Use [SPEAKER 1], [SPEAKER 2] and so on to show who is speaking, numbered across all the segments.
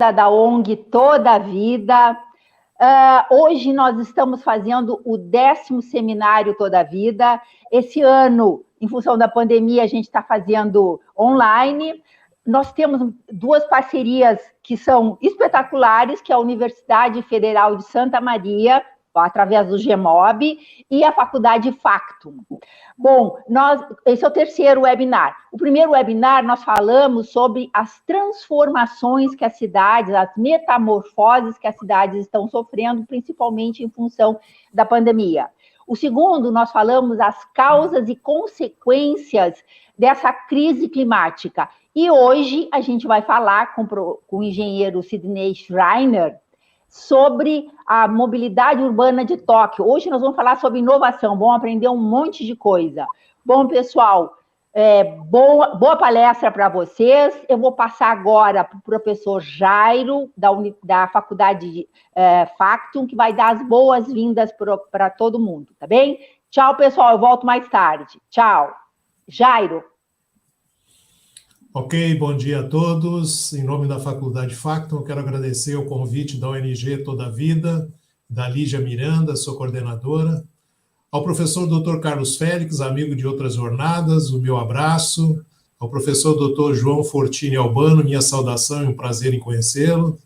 [SPEAKER 1] da ONG Toda a Vida. Hoje nós estamos fazendo o 10º seminário Toda a Vida. Esse ano, em função da pandemia, a gente está fazendo online. Nós temos 2 parcerias que são espetaculares, que é a Universidade Federal de Santa Maria, através do GEMOB, e a Faculdade Factum. Bom, esse é o 3º webinar. O primeiro webinar, nós falamos sobre as transformações que as cidades, as metamorfoses que as cidades estão sofrendo, principalmente em função da pandemia. O segundo, nós falamos as causas e consequências dessa crise climática. E hoje a gente vai falar com o engenheiro Sidney Schreiner sobre a mobilidade urbana de Tóquio. Hoje nós vamos falar sobre inovação, vamos aprender um monte de coisa. Bom, pessoal, boa palestra para vocês. Eu vou passar agora para o professor Jairo, da Faculdade Factum, que vai dar as boas-vindas para todo mundo, tá bem? Tchau, pessoal, eu volto mais tarde. Tchau. Jairo.
[SPEAKER 2] Ok, bom dia a todos. Em nome da Faculdade Factum, eu quero agradecer o convite da ONG Toda a Vida, da Lígia Miranda, sua coordenadora, ao professor Dr. Carlos Félix, amigo de outras jornadas, o meu abraço, ao professor Dr. João Fortini Albano, minha saudação e um prazer em conhecê-lo,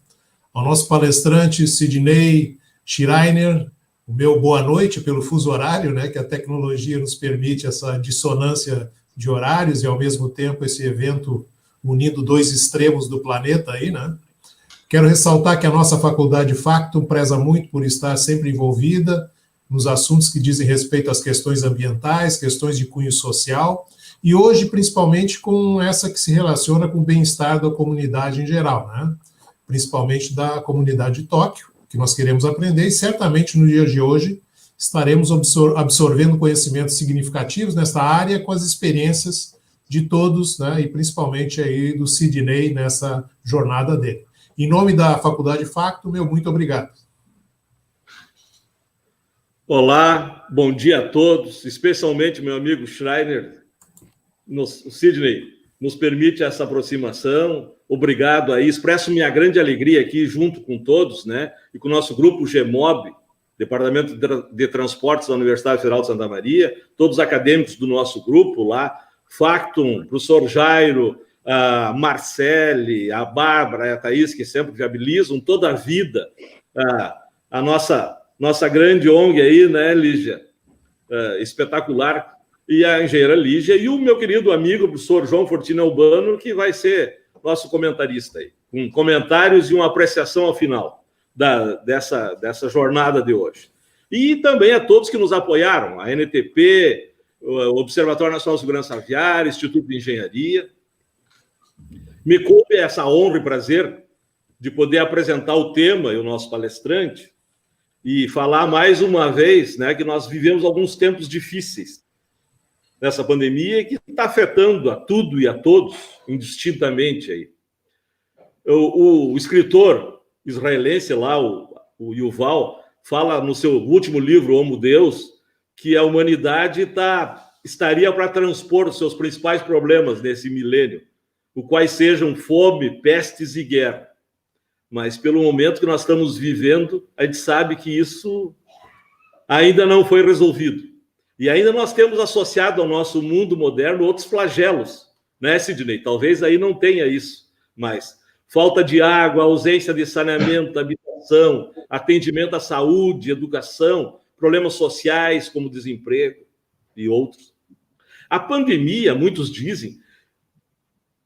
[SPEAKER 2] ao nosso palestrante Sidney Schreiner, o meu boa noite pelo fuso horário, né, que a tecnologia nos permite essa dissonância de horários e, ao mesmo tempo, esse evento unindo 2 extremos do planeta aí, né? Quero ressaltar que a nossa Faculdade Factum preza muito por estar sempre envolvida nos assuntos que dizem respeito às questões ambientais, questões de cunho social, e hoje, principalmente, com essa que se relaciona com o bem-estar da comunidade em geral, né? Principalmente da comunidade de Tóquio, que nós queremos aprender, e certamente no dia de hoje estaremos absorvendo conhecimentos significativos nesta área com as experiências de todos, né, e principalmente aí do Sidney nessa jornada dele. Em nome da Faculdade Factum, meu muito obrigado.
[SPEAKER 3] Olá, bom dia a todos, especialmente meu amigo Schreiner, o Sidney, nos permite essa aproximação. Obrigado aí, expresso minha grande alegria aqui junto com todos, né, e com o nosso grupo GEMOB, Departamento de Transportes da Universidade Federal de Santa Maria, todos os acadêmicos do nosso grupo lá, Factum, professor Jairo, a Marcele, a Bárbara e a Thaís, que sempre viabilizam toda a vida a nossa grande ONG aí, né, Lígia? Espetacular. E a engenheira Lígia, e o meu querido amigo, professor João Fortini Albano, que vai ser nosso comentarista aí, com comentários e uma apreciação ao final dessa jornada de hoje. E também a todos que nos apoiaram, a NTP, o Observatório Nacional de Segurança Aviária, Instituto de Engenharia. Me coube essa honra e prazer de poder apresentar o tema e o nosso palestrante e falar mais uma vez, né, que nós vivemos alguns tempos difíceis nessa pandemia que está afetando a tudo e a todos indistintamente aí. O escritor israelense lá, o Yuval, fala no seu último livro, Homo Deus, que a humanidade estaria para transpor os seus principais problemas nesse milênio, os quais sejam fome, pestes e guerra. Mas pelo momento que nós estamos vivendo, a gente sabe que isso ainda não foi resolvido. E ainda nós temos associado ao nosso mundo moderno outros flagelos, né, Sidney? Talvez aí não tenha isso, mas falta de água, ausência de saneamento, habitação, atendimento à saúde, educação, problemas sociais como desemprego e outros. A pandemia, muitos dizem,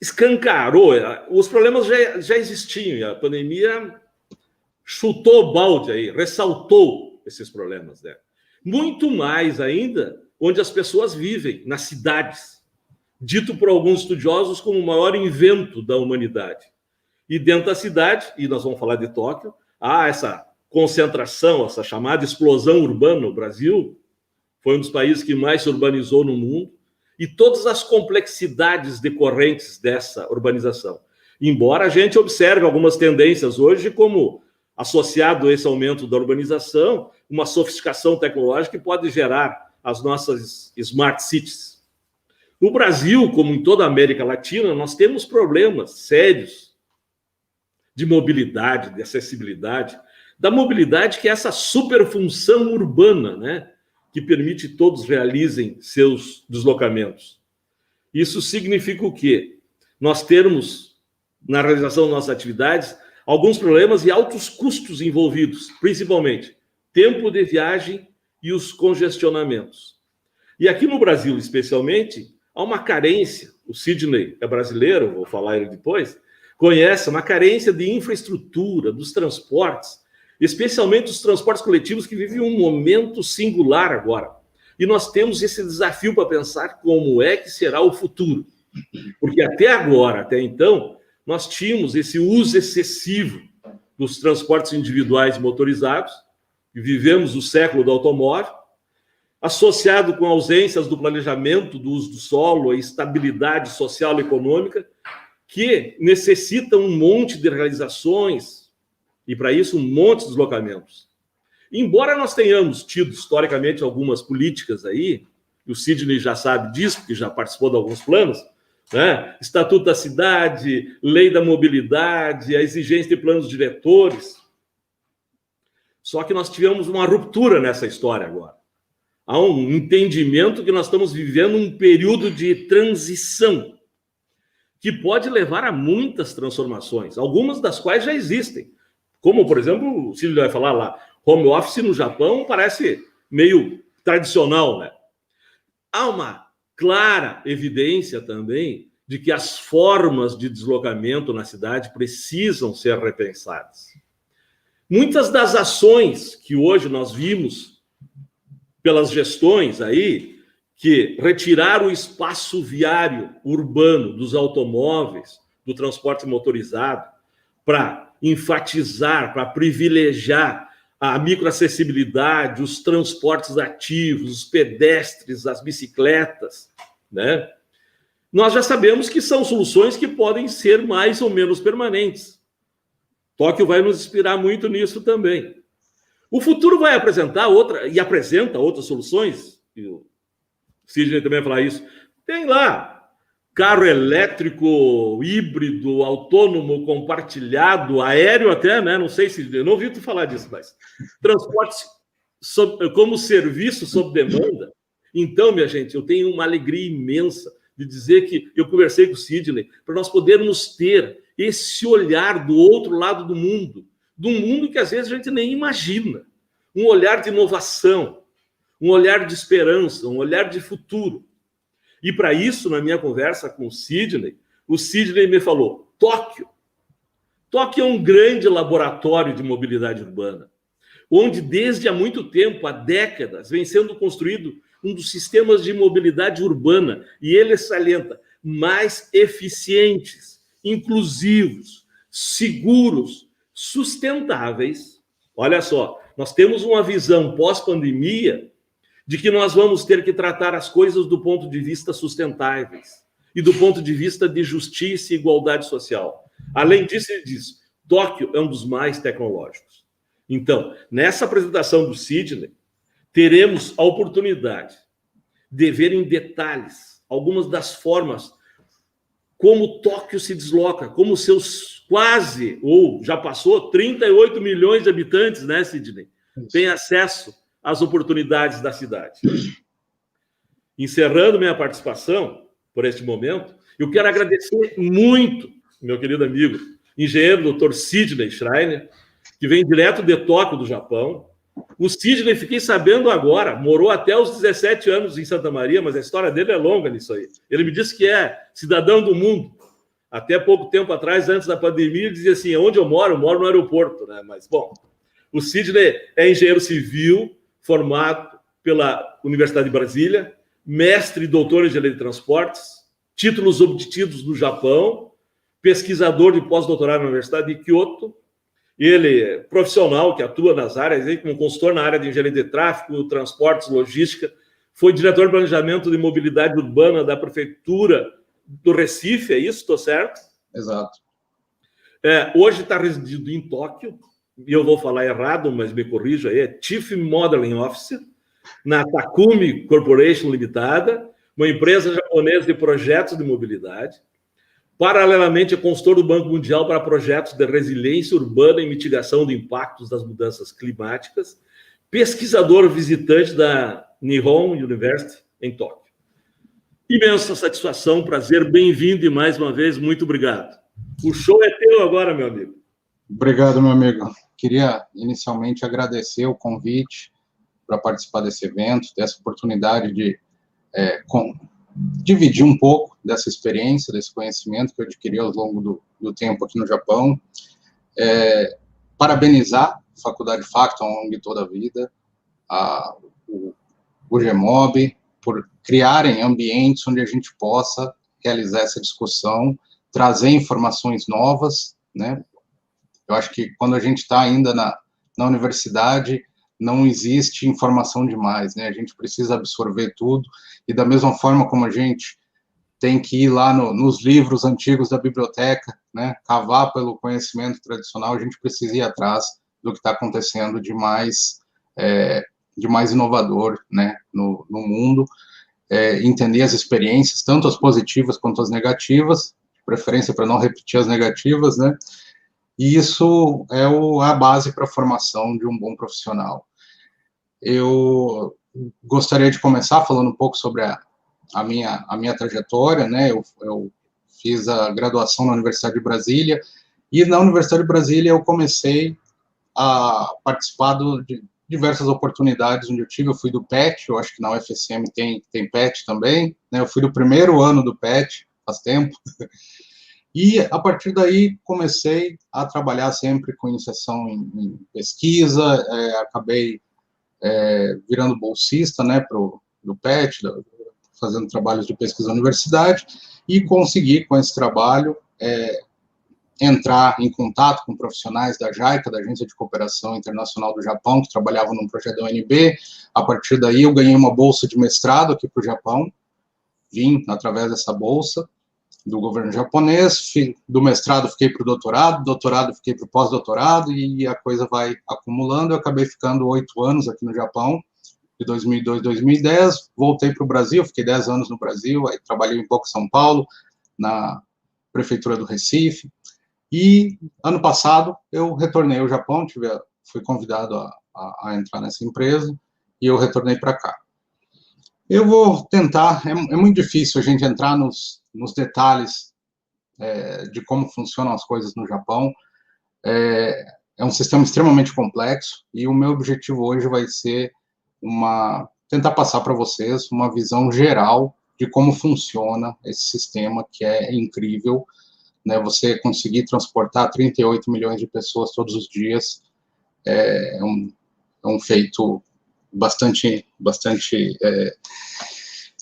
[SPEAKER 3] escancarou, os problemas já existiam, e a pandemia chutou o balde aí, ressaltou esses problemas, né? Muito mais ainda onde as pessoas vivem, nas cidades, dito por alguns estudiosos como o maior invento da humanidade. E dentro da cidade, e nós vamos falar de Tóquio, há essa concentração, essa chamada explosão urbana no Brasil, foi um dos países que mais se urbanizou no mundo, e todas as complexidades decorrentes dessa urbanização. Embora a gente observe algumas tendências hoje, como associado a esse aumento da urbanização, uma sofisticação tecnológica que pode gerar as nossas smart cities. No Brasil, como em toda a América Latina, nós temos problemas sérios de mobilidade, de acessibilidade, da mobilidade que é essa superfunção urbana, né, que permite que todos realizem seus deslocamentos. Isso significa o quê? Nós termos, na realização das nossas atividades, alguns problemas e altos custos envolvidos, principalmente tempo de viagem e os congestionamentos. E aqui no Brasil, especialmente, há uma carência, o Sidney é brasileiro, vou falar ele depois, conhece uma carência de infraestrutura, dos transportes, especialmente os transportes coletivos que vivem um momento singular agora. E nós temos esse desafio para pensar como é que será o futuro. Porque até agora, até então, nós tínhamos esse uso excessivo dos transportes individuais motorizados, e vivemos o século do automóvel, associado com ausências do planejamento do uso do solo, a instabilidade social e econômica, que necessitam um monte de realizações, e para isso um monte de deslocamentos. Embora nós tenhamos tido historicamente algumas políticas aí, o Sidney já sabe disso, porque já participou de alguns planos, né? Estatuto da Cidade, Lei da Mobilidade, a exigência de planos diretores. Só que nós tivemos uma ruptura nessa história agora. Há um entendimento que nós estamos vivendo um período de transição que pode levar a muitas transformações, algumas das quais já existem. Como, por exemplo, o Cílio vai falar lá, home office no Japão parece meio tradicional, né? Há uma clara evidência também de que as formas de deslocamento na cidade precisam ser repensadas. Muitas das ações que hoje nós vimos pelas gestões aí, que retiraram o espaço viário urbano dos automóveis, do transporte motorizado, para enfatizar, para privilegiar a microacessibilidade, os transportes ativos, os pedestres, as bicicletas, né? Nós já sabemos que são soluções que podem ser mais ou menos permanentes. Tóquio vai nos inspirar muito nisso também. O futuro vai apresentar e apresenta outras soluções, e o Sidney também vai falar isso. Tem lá carro elétrico, híbrido, autônomo, compartilhado, aéreo até, né? Não sei se... Eu não ouvi tu falar disso, mas... Transporte como serviço sob demanda. Então, minha gente, eu tenho uma alegria imensa de dizer que eu conversei com o Sidney para nós podermos ter esse olhar do outro lado do mundo, de um mundo que às vezes a gente nem imagina. Um olhar de inovação, um olhar de esperança, um olhar de futuro. E para isso, na minha conversa com o Sidney me falou, Tóquio é um grande laboratório de mobilidade urbana, onde desde há muito tempo, há décadas, vem sendo construído um dos sistemas de mobilidade urbana, e ele salienta, mais eficientes, inclusivos, seguros, sustentáveis. Olha só, nós temos uma visão pós-pandemia de que nós vamos ter que tratar as coisas do ponto de vista sustentáveis e do ponto de vista de justiça e igualdade social. Além disso, ele diz, Tóquio é um dos mais tecnológicos. Então, nessa apresentação do Sidney, teremos a oportunidade de ver em detalhes algumas das formas como Tóquio se desloca, como seus quase, ou já passou, 38 milhões de habitantes, né, Sidney? Tem acesso às oportunidades da cidade. Encerrando minha participação por este momento, eu quero agradecer muito, meu querido amigo, engenheiro Dr. Sidney Schreiner, que vem direto de Tóquio, do Japão. O Sidney, fiquei sabendo agora, morou até os 17 anos em Santa Maria, mas a história dele é longa nisso aí. Ele me disse que é cidadão do mundo. Até pouco tempo atrás, antes da pandemia, ele dizia assim, onde eu moro no aeroporto, né? Mas, bom, o Sidney é engenheiro civil, formado pela Universidade de Brasília, mestre e doutor em engenharia de transportes, títulos obtidos no Japão, pesquisador de pós-doutorado na Universidade de Kyoto. Ele é profissional que atua nas áreas, aí, como consultor na área de engenharia de tráfego, transportes, logística, foi diretor de planejamento de mobilidade urbana da Prefeitura do Recife, é isso? Estou certo?
[SPEAKER 4] Exato.
[SPEAKER 3] Hoje está residindo em Tóquio, e eu vou falar errado, mas me corrija aí, é Chief Modeling Officer, na Takumi Corporation Limitada, uma empresa japonesa de projetos de mobilidade. Paralelamente, é consultor do Banco Mundial para projetos de resiliência urbana e mitigação de impactos das mudanças climáticas, pesquisador visitante da Nihon University, em Tóquio. Imensa satisfação, prazer, bem-vindo e mais uma vez, muito obrigado. O show é teu agora, meu amigo.
[SPEAKER 4] Obrigado, meu amigo. Queria inicialmente agradecer o convite para participar desse evento, dessa oportunidade de dividir um pouco dessa experiência, desse conhecimento que eu adquiri ao longo do tempo aqui no Japão. Parabenizar a Faculdade Facton ao longo de toda a vida, o GEMOB, por criarem ambientes onde a gente possa realizar essa discussão, trazer informações novas, né? Eu acho que quando a gente está ainda na universidade, não existe informação demais, né? A gente precisa absorver tudo, e da mesma forma como a gente tem que ir lá nos livros antigos da biblioteca, né? Cavar pelo conhecimento tradicional, a gente precisa ir atrás do que está acontecendo de mais inovador, né? No mundo, entender as experiências, tanto as positivas quanto as negativas, de preferência para não repetir as negativas, né? E isso é a base para a formação de um bom profissional. Eu gostaria de começar falando um pouco sobre a minha trajetória, né? Eu fiz a graduação na Universidade de Brasília, e na Universidade de Brasília eu comecei a participar de diversas oportunidades onde eu fui do PET, eu acho que na UFSM tem PET também, né? Eu fui do primeiro ano do PET, faz tempo, e a partir daí comecei a trabalhar sempre com iniciação em pesquisa, acabei virando bolsista, né, do PET, fazendo trabalhos de pesquisa na universidade, e consegui, com esse trabalho, entrar em contato com profissionais da JICA, da Agência de Cooperação Internacional do Japão, que trabalhavam num projeto da UNB. A partir daí, eu ganhei uma bolsa de mestrado aqui para o Japão, vim através dessa bolsa do governo japonês, do mestrado fiquei para o doutorado fiquei para o pós-doutorado, e a coisa vai acumulando. Eu acabei ficando 8 anos aqui no Japão, de 2002 a 2010, voltei para o Brasil, fiquei 10 anos no Brasil, aí trabalhei um pouco em São Paulo, na prefeitura do Recife, e ano passado eu retornei ao Japão, fui convidado a entrar nessa empresa, e eu retornei para cá. Eu vou tentar, é muito difícil a gente entrar nos detalhes de como funcionam as coisas no Japão. É um sistema extremamente complexo, e o meu objetivo hoje vai ser tentar passar para vocês uma visão geral de como funciona esse sistema, que é incrível, né? Você conseguir transportar 38 milhões de pessoas todos os dias é um feito bastante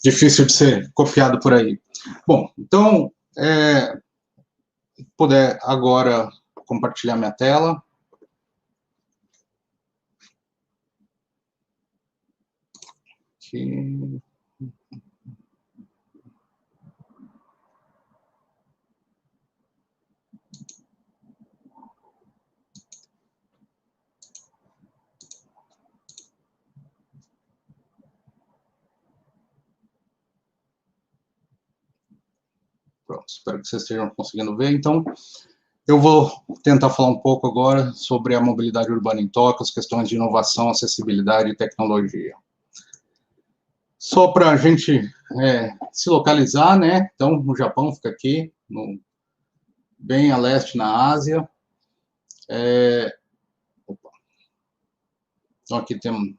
[SPEAKER 4] difícil de ser copiado por aí. Bom, então, puder agora compartilhar minha tela. Aqui. Pronto, espero que vocês estejam conseguindo ver. Então, eu vou tentar falar um pouco agora sobre a mobilidade urbana em Tóquio, as questões de inovação, acessibilidade e tecnologia. Só para a gente se localizar, né? Então, o Japão fica aqui, bem a leste na Ásia. Então, aqui tem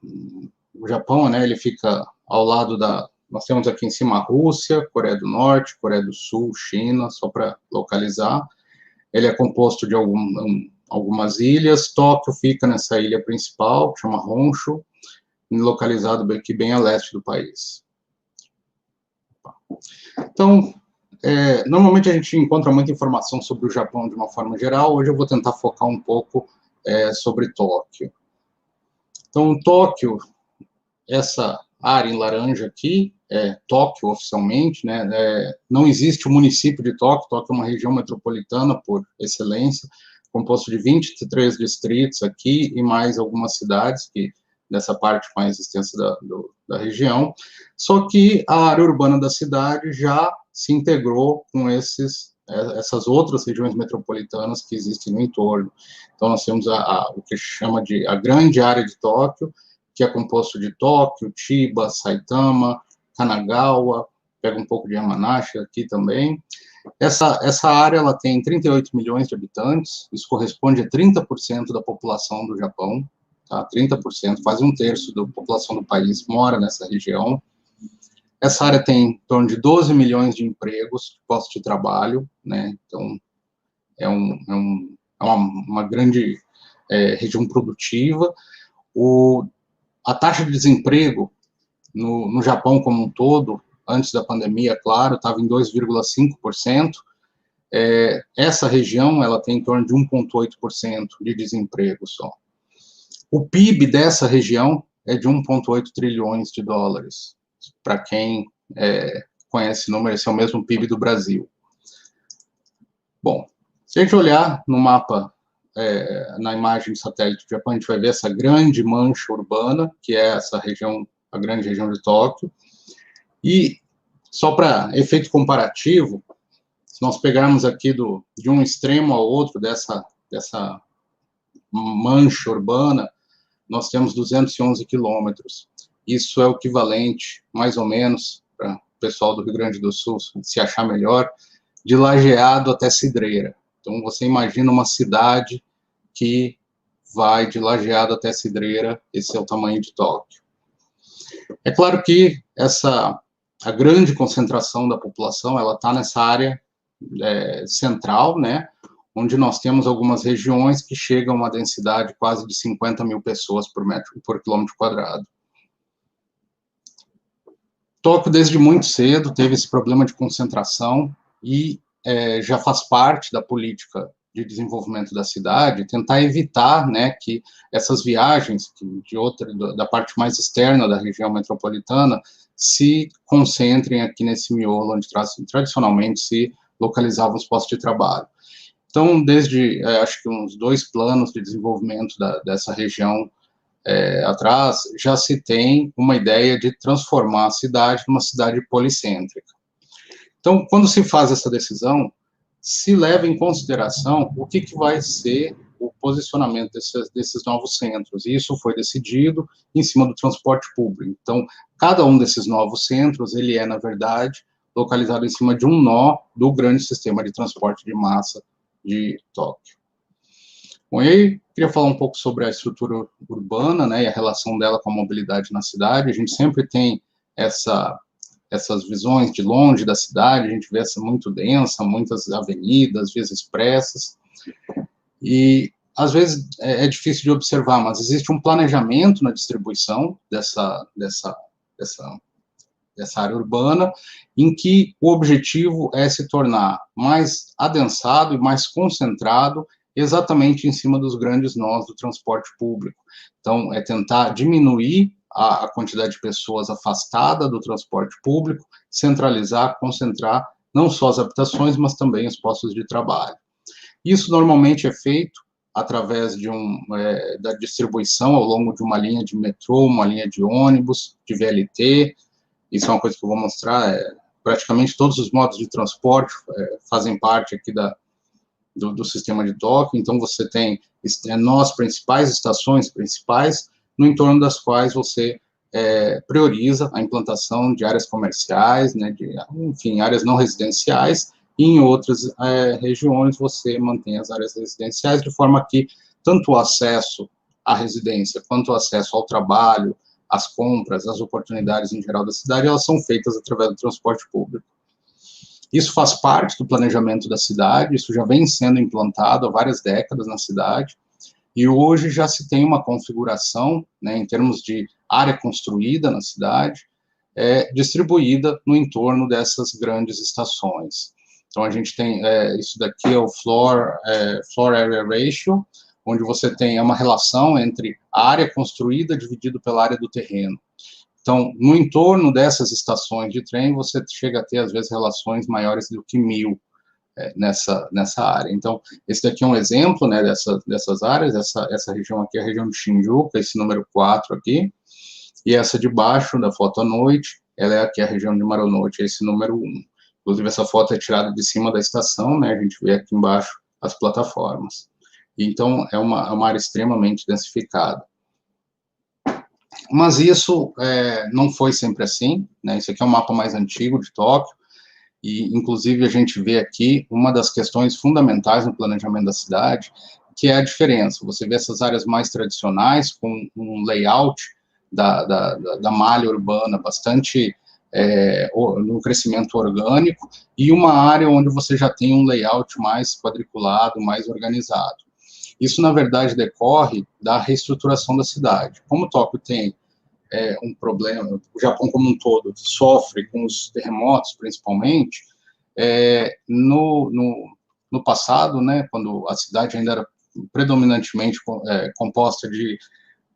[SPEAKER 4] o Japão, né? Ele fica ao lado nós temos aqui em cima a Rússia, Coreia do Norte, Coreia do Sul, China, só para localizar. Ele é composto de algumas ilhas. Tóquio fica nessa ilha principal, que chama Honshu, localizado aqui bem a leste do país. Então, normalmente a gente encontra muita informação sobre o Japão de uma forma geral. Hoje eu vou tentar focar um pouco sobre Tóquio. Então, Tóquio, essa área em laranja aqui, Tóquio oficialmente, né? Não existe o município de Tóquio. Tóquio é uma região metropolitana por excelência, composto de 23 distritos aqui e mais algumas cidades dessa parte mais extensa da região. Só que a área urbana da cidade já se integrou com esses essas outras regiões metropolitanas que existem no entorno. Então, nós temos o que chama de a grande área de Tóquio, que é composto de Tóquio, Chiba, Saitama, Kanagawa, pega um pouco de Yamanashi aqui também. Essa área ela tem 38 milhões de habitantes, isso corresponde a 30% da população do Japão, tá? 30%, quase um terço da população do país mora nessa região. Essa área tem em torno de 12 milhões de empregos, postos de trabalho, né? Então, é uma grande região produtiva. A taxa de desemprego no Japão como um todo, antes da pandemia, claro, estava em 2,5%. Essa região ela tem em torno de 1,8% de desemprego só. O PIB dessa região é de 1,8 trilhões de dólares. Para quem conhece o número, esse é o mesmo PIB do Brasil. Bom, se a gente olhar no mapa, na imagem de satélite do Japão, a gente vai ver essa grande mancha urbana, que é essa região, a grande região de Tóquio. E, só para efeito comparativo, se nós pegarmos aqui de um extremo ao outro dessa mancha urbana, nós temos 211 quilômetros. Isso é o equivalente, mais ou menos, para o pessoal do Rio Grande do Sul se achar melhor, de Lajeado até Cidreira. Então, você imagina uma cidade que vai de Lajeado até Cidreira, esse é o tamanho de Tóquio. É claro que a grande concentração da população, ela está nessa área central, né, onde nós temos algumas regiões que chegam a uma densidade quase de 50 mil pessoas por quilômetro quadrado. Tóquio, desde muito cedo, teve esse problema de concentração e já faz parte da política de desenvolvimento da cidade, tentar evitar, né, que essas viagens da parte mais externa da região metropolitana se concentrem aqui nesse miolo, onde tradicionalmente se localizavam os postos de trabalho. Então, desde, acho que uns 2 planos de desenvolvimento dessa região atrás, já se tem uma ideia de transformar a cidade numa cidade policêntrica. Então, quando se faz essa decisão, se leva em consideração o que vai ser o posicionamento desses novos centros, e isso foi decidido em cima do transporte público. Então, cada um desses novos centros, ele é, na verdade, localizado em cima de um nó do grande sistema de transporte de massa de Tóquio. Bom, e aí, queria falar um pouco sobre a estrutura urbana, né, e a relação dela com a mobilidade na cidade. A gente sempre tem essas visões de longe da cidade, a gente vê essa muito densa, muitas avenidas, vias expressas, e às vezes é difícil de observar, mas existe um planejamento na distribuição dessa área urbana, em que o objetivo é se tornar mais adensado e mais concentrado exatamente em cima dos grandes nós do transporte público. Então, é tentar diminuir a quantidade de pessoas afastada do transporte público, centralizar, concentrar não só as habitações, mas também os postos de trabalho. Isso normalmente é feito através da distribuição ao longo de uma linha de metrô, uma linha de ônibus, de VLT. Isso é uma coisa que eu vou mostrar. Praticamente todos os modos de transporte fazem parte aqui do sistema de Tóquio. Então, você tem nós principais, estações principais, no entorno das quais você prioriza a implantação de áreas comerciais, né, enfim, áreas não residenciais, e em outras regiões você mantém as áreas residenciais, de forma que tanto o acesso à residência, quanto o acesso ao trabalho, as compras, as oportunidades em geral da cidade, elas são feitas através do transporte público. Isso faz parte do planejamento da cidade, isso já vem sendo implantado há várias décadas na cidade, e hoje já se tem uma configuração, né, em termos de área construída na cidade, distribuída no entorno dessas grandes estações. Então, a gente tem, isso daqui é o Floor Area Ratio, onde você tem uma relação entre a área construída dividido pela área do terreno. Então, no entorno dessas estações de trem, você chega a ter, às vezes, relações maiores do que 1000 nessa área. Então, esse daqui é um exemplo, né, dessas áreas. Essa região aqui é a região de Shinjuku, esse número 4 aqui, e essa de baixo, da foto à noite, ela é aqui a região de Marunouchi, esse número 1. Inclusive, essa foto é tirada de cima da estação, né? A gente vê aqui embaixo as plataformas. Então, é uma área extremamente densificada. Mas isso não foi sempre assim, né? Isso aqui é um mapa mais antigo de Tóquio, e, inclusive, a gente vê aqui uma das questões fundamentais no planejamento da cidade, que é a diferença. Você vê essas áreas mais tradicionais, com um layout da malha urbana bastante no crescimento orgânico, e uma área onde você já tem um layout mais quadriculado, mais organizado. Isso, na verdade, decorre da reestruturação da cidade. Como Tóquio tem um problema, o Japão como um todo sofre com os terremotos, principalmente, no passado, né, quando a cidade ainda era predominantemente composta de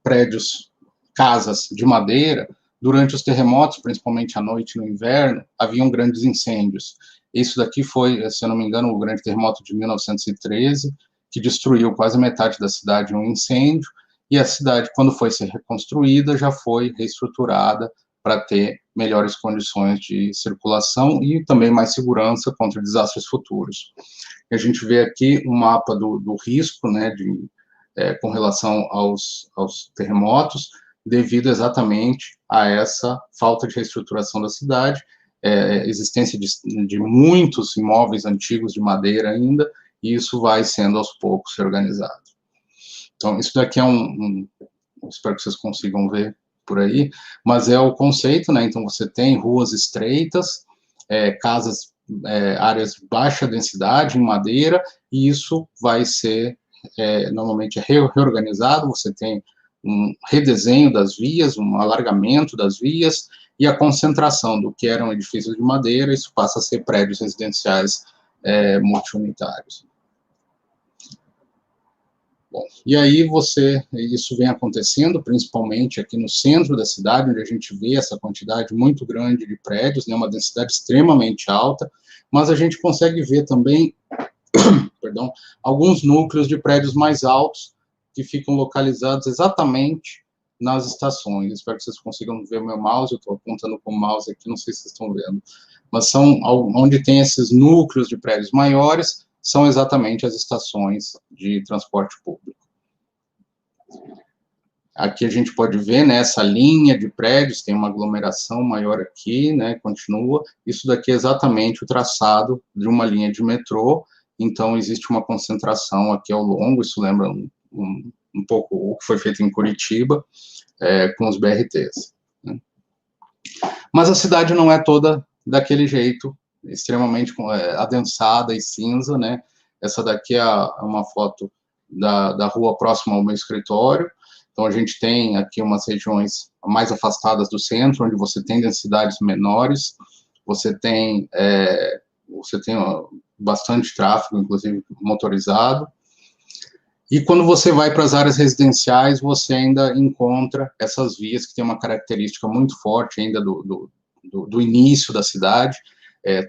[SPEAKER 4] prédios, casas de madeira, durante os terremotos, principalmente à noite no inverno, haviam grandes incêndios. Isso daqui foi, se eu não me engano, o grande terremoto de 1913, que destruiu quase metade da cidade em um incêndio, e a cidade, quando foi ser reconstruída, já foi reestruturada para ter melhores condições de circulação e também mais segurança contra desastres futuros. A gente vê aqui um mapa do risco, né, com relação aos terremotos, devido exatamente a essa falta de reestruturação da cidade, existência de muitos imóveis antigos de madeira ainda, e isso vai sendo aos poucos reorganizado. Então, isso daqui é espero que vocês consigam ver por aí, mas é o conceito, né? Então, você tem ruas estreitas, casas, áreas de baixa densidade em madeira, e isso vai ser, normalmente, reorganizado, você tem um redesenho das vias, um alargamento das vias, e a concentração do que eram edifícios de madeira, isso passa a ser prédios residenciais multiunitários. Bom, e aí isso vem acontecendo, principalmente aqui no centro da cidade, onde a gente vê essa quantidade muito grande de prédios, né, uma densidade extremamente alta, mas a gente consegue ver também, perdão, alguns núcleos de prédios mais altos, que ficam localizados exatamente nas estações. Espero que vocês consigam ver o meu mouse, eu estou apontando com o mouse aqui, não sei se vocês estão vendo, mas são onde tem esses núcleos de prédios maiores, são exatamente as estações de transporte público. Aqui a gente pode ver, né, essa linha de prédios, tem uma aglomeração maior aqui, né, continua. Isso daqui é exatamente o traçado de uma linha de metrô, então existe uma concentração aqui ao longo, isso lembra um pouco o que foi feito em Curitiba, com os BRTs. Né? Mas a cidade não é toda daquele jeito, extremamente adensada e cinza, né? Essa daqui é uma foto da rua próxima ao meu escritório. Então, a gente tem aqui umas regiões mais afastadas do centro, onde você tem densidades menores, você tem bastante tráfego, inclusive motorizado. E quando você vai para as áreas residenciais, você ainda encontra essas vias que têm uma característica muito forte ainda do início da cidade.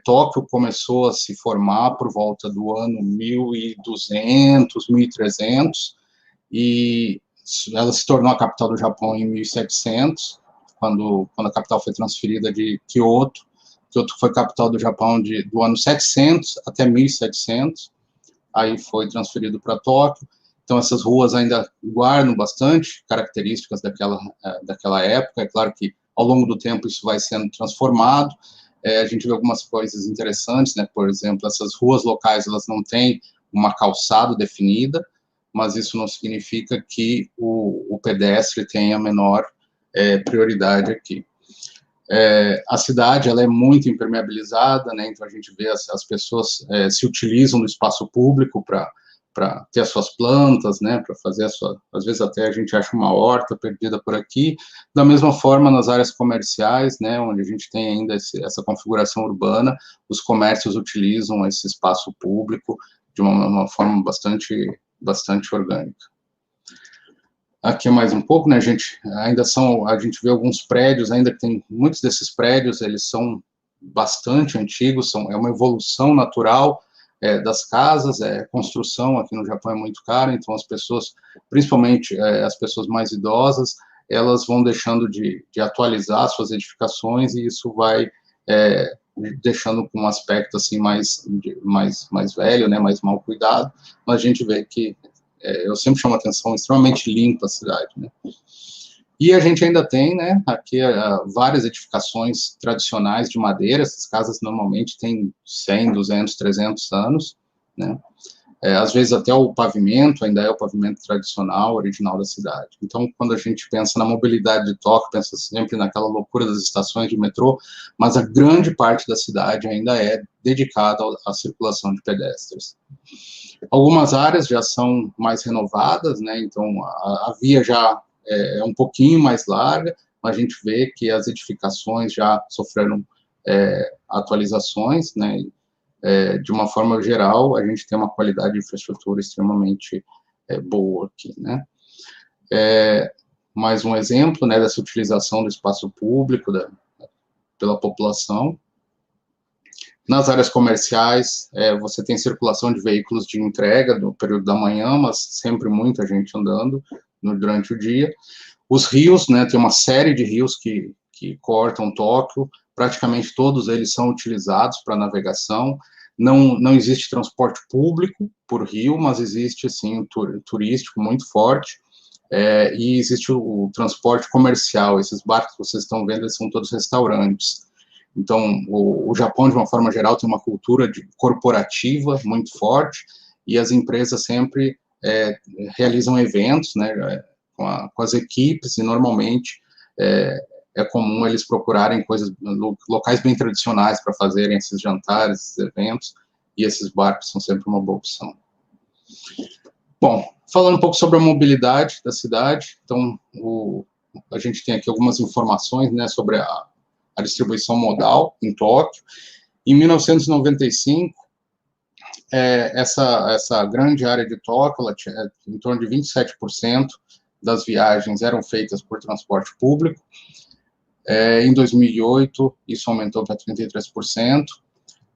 [SPEAKER 4] Tóquio começou a se formar por volta do ano 1200, 1300, e ela se tornou a capital do Japão em 1700, quando a capital foi transferida de Kyoto. Kyoto foi capital do Japão do ano 700 até 1700, aí foi transferido para Tóquio. Então, essas ruas ainda guardam bastante características daquela época. É claro que, ao longo do tempo, isso vai sendo transformado. A gente vê algumas coisas interessantes, né? Por exemplo, essas ruas locais, elas não têm uma calçada definida, mas isso não significa que o pedestre tenha menor prioridade aqui. A cidade, ela é muito impermeabilizada, né? Então, a gente vê as pessoas se utilizam do espaço público para ter as suas plantas, né, para fazer às vezes até a gente acha uma horta perdida por aqui. Da mesma forma, nas áreas comerciais, né, onde a gente tem ainda essa configuração urbana, os comércios utilizam esse espaço público de uma forma bastante orgânica. Aqui mais um pouco, né, a gente vê alguns prédios, ainda que tem muitos desses prédios, eles são bastante antigos, é uma evolução natural das casas, construção aqui no Japão é muito cara, então as pessoas, principalmente as pessoas mais idosas, elas vão deixando de atualizar suas edificações, e isso vai deixando com um aspecto assim mais velho, né, mais mal cuidado, mas a gente vê que eu sempre chamo a atenção, extremamente limpa a cidade, né. E a gente ainda tem, né, aqui várias edificações tradicionais de madeira. Essas casas normalmente têm 100, 200, 300 anos, né, às vezes até o pavimento ainda é o pavimento tradicional, original da cidade. Então, quando a gente pensa na mobilidade de Tóquio, pensa sempre naquela loucura das estações de metrô, mas a grande parte da cidade ainda é dedicada à circulação de pedestres. Algumas áreas já são mais renovadas, né, então a via já é um pouquinho mais larga, mas a gente vê que as edificações já sofreram atualizações, né. De uma forma geral, a gente tem uma qualidade de infraestrutura extremamente boa aqui, né. Mais um exemplo, né, dessa utilização do espaço público pela população. Nas áreas comerciais, você tem circulação de veículos de entrega no período da manhã, mas sempre muita gente andando durante o dia. Os rios, né, tem uma série de rios que cortam Tóquio, praticamente todos eles são utilizados para navegação. Não existe transporte público por rio, mas existe, sim, um turístico muito forte, e existe o transporte comercial. Esses barcos que vocês estão vendo, eles são todos restaurantes. Então, o Japão, de uma forma geral, tem uma cultura corporativa muito forte, e as empresas sempre realizam eventos, né, com as equipes, e normalmente é comum eles procurarem locais bem tradicionais para fazerem esses jantares, esses eventos, e esses barcos são sempre uma boa opção. Bom, falando um pouco sobre a mobilidade da cidade, então, a gente tem aqui algumas informações, né, sobre a distribuição modal em Tóquio. Em 1995, essa grande área de Tóquio, ela tinha em torno de 27% das viagens eram feitas por transporte público. Em 2008, isso aumentou para 33%,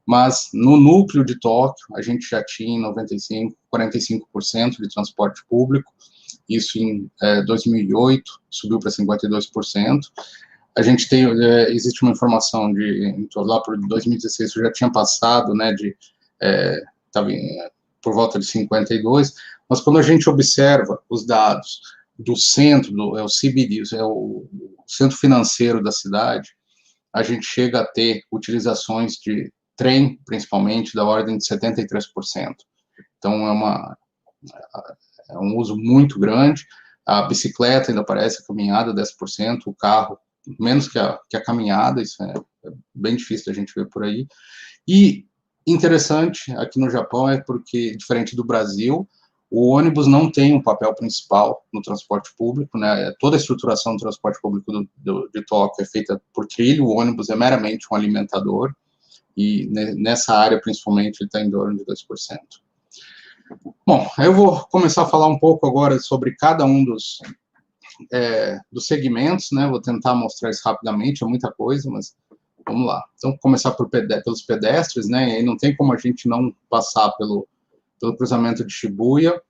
[SPEAKER 4] mas no núcleo de Tóquio, a gente já tinha em 95, 45% de transporte público. Isso em 2008 subiu para 52%. A gente tem, existe uma informação lá por 2016, eu já tinha passado, né, estava por volta de 52%, mas quando a gente observa os dados do centro, o CBD, o centro financeiro da cidade, a gente chega a ter utilizações de trem, principalmente, da ordem de 73%. Então, é um uso muito grande. A bicicleta ainda aparece, a caminhada 10%, o carro menos que a caminhada, isso é bem difícil da gente ver por aí. E interessante aqui no Japão é porque, diferente do Brasil, o ônibus não tem um papel principal no transporte público, né? Toda a estruturação do transporte público de Tóquio é feita por trilho, o ônibus é meramente um alimentador, e nessa área, principalmente, ele está em torno de 2%. Bom, eu vou começar a falar um pouco agora sobre cada um dos segmentos, né? Vou tentar mostrar isso rapidamente, é muita coisa, mas vamos lá. Então, vou começar pelos pedestres, né? E aí não tem como a gente não passar pelo cruzamento de Shibuya.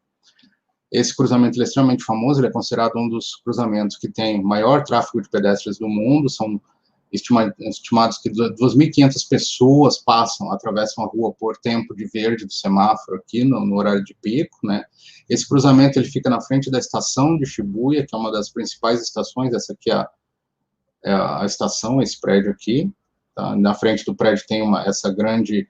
[SPEAKER 4] Esse cruzamento ele é extremamente famoso, ele é considerado um dos cruzamentos que tem maior tráfego de pedestres do mundo. São estimados que 2.500 pessoas atravessam a rua por tempo de verde do semáforo aqui no horário de pico, né? Esse cruzamento ele fica na frente da estação de Shibuya, que é uma das principais estações. Essa aqui é a estação, esse prédio aqui. Tá? Na frente do prédio tem essa grande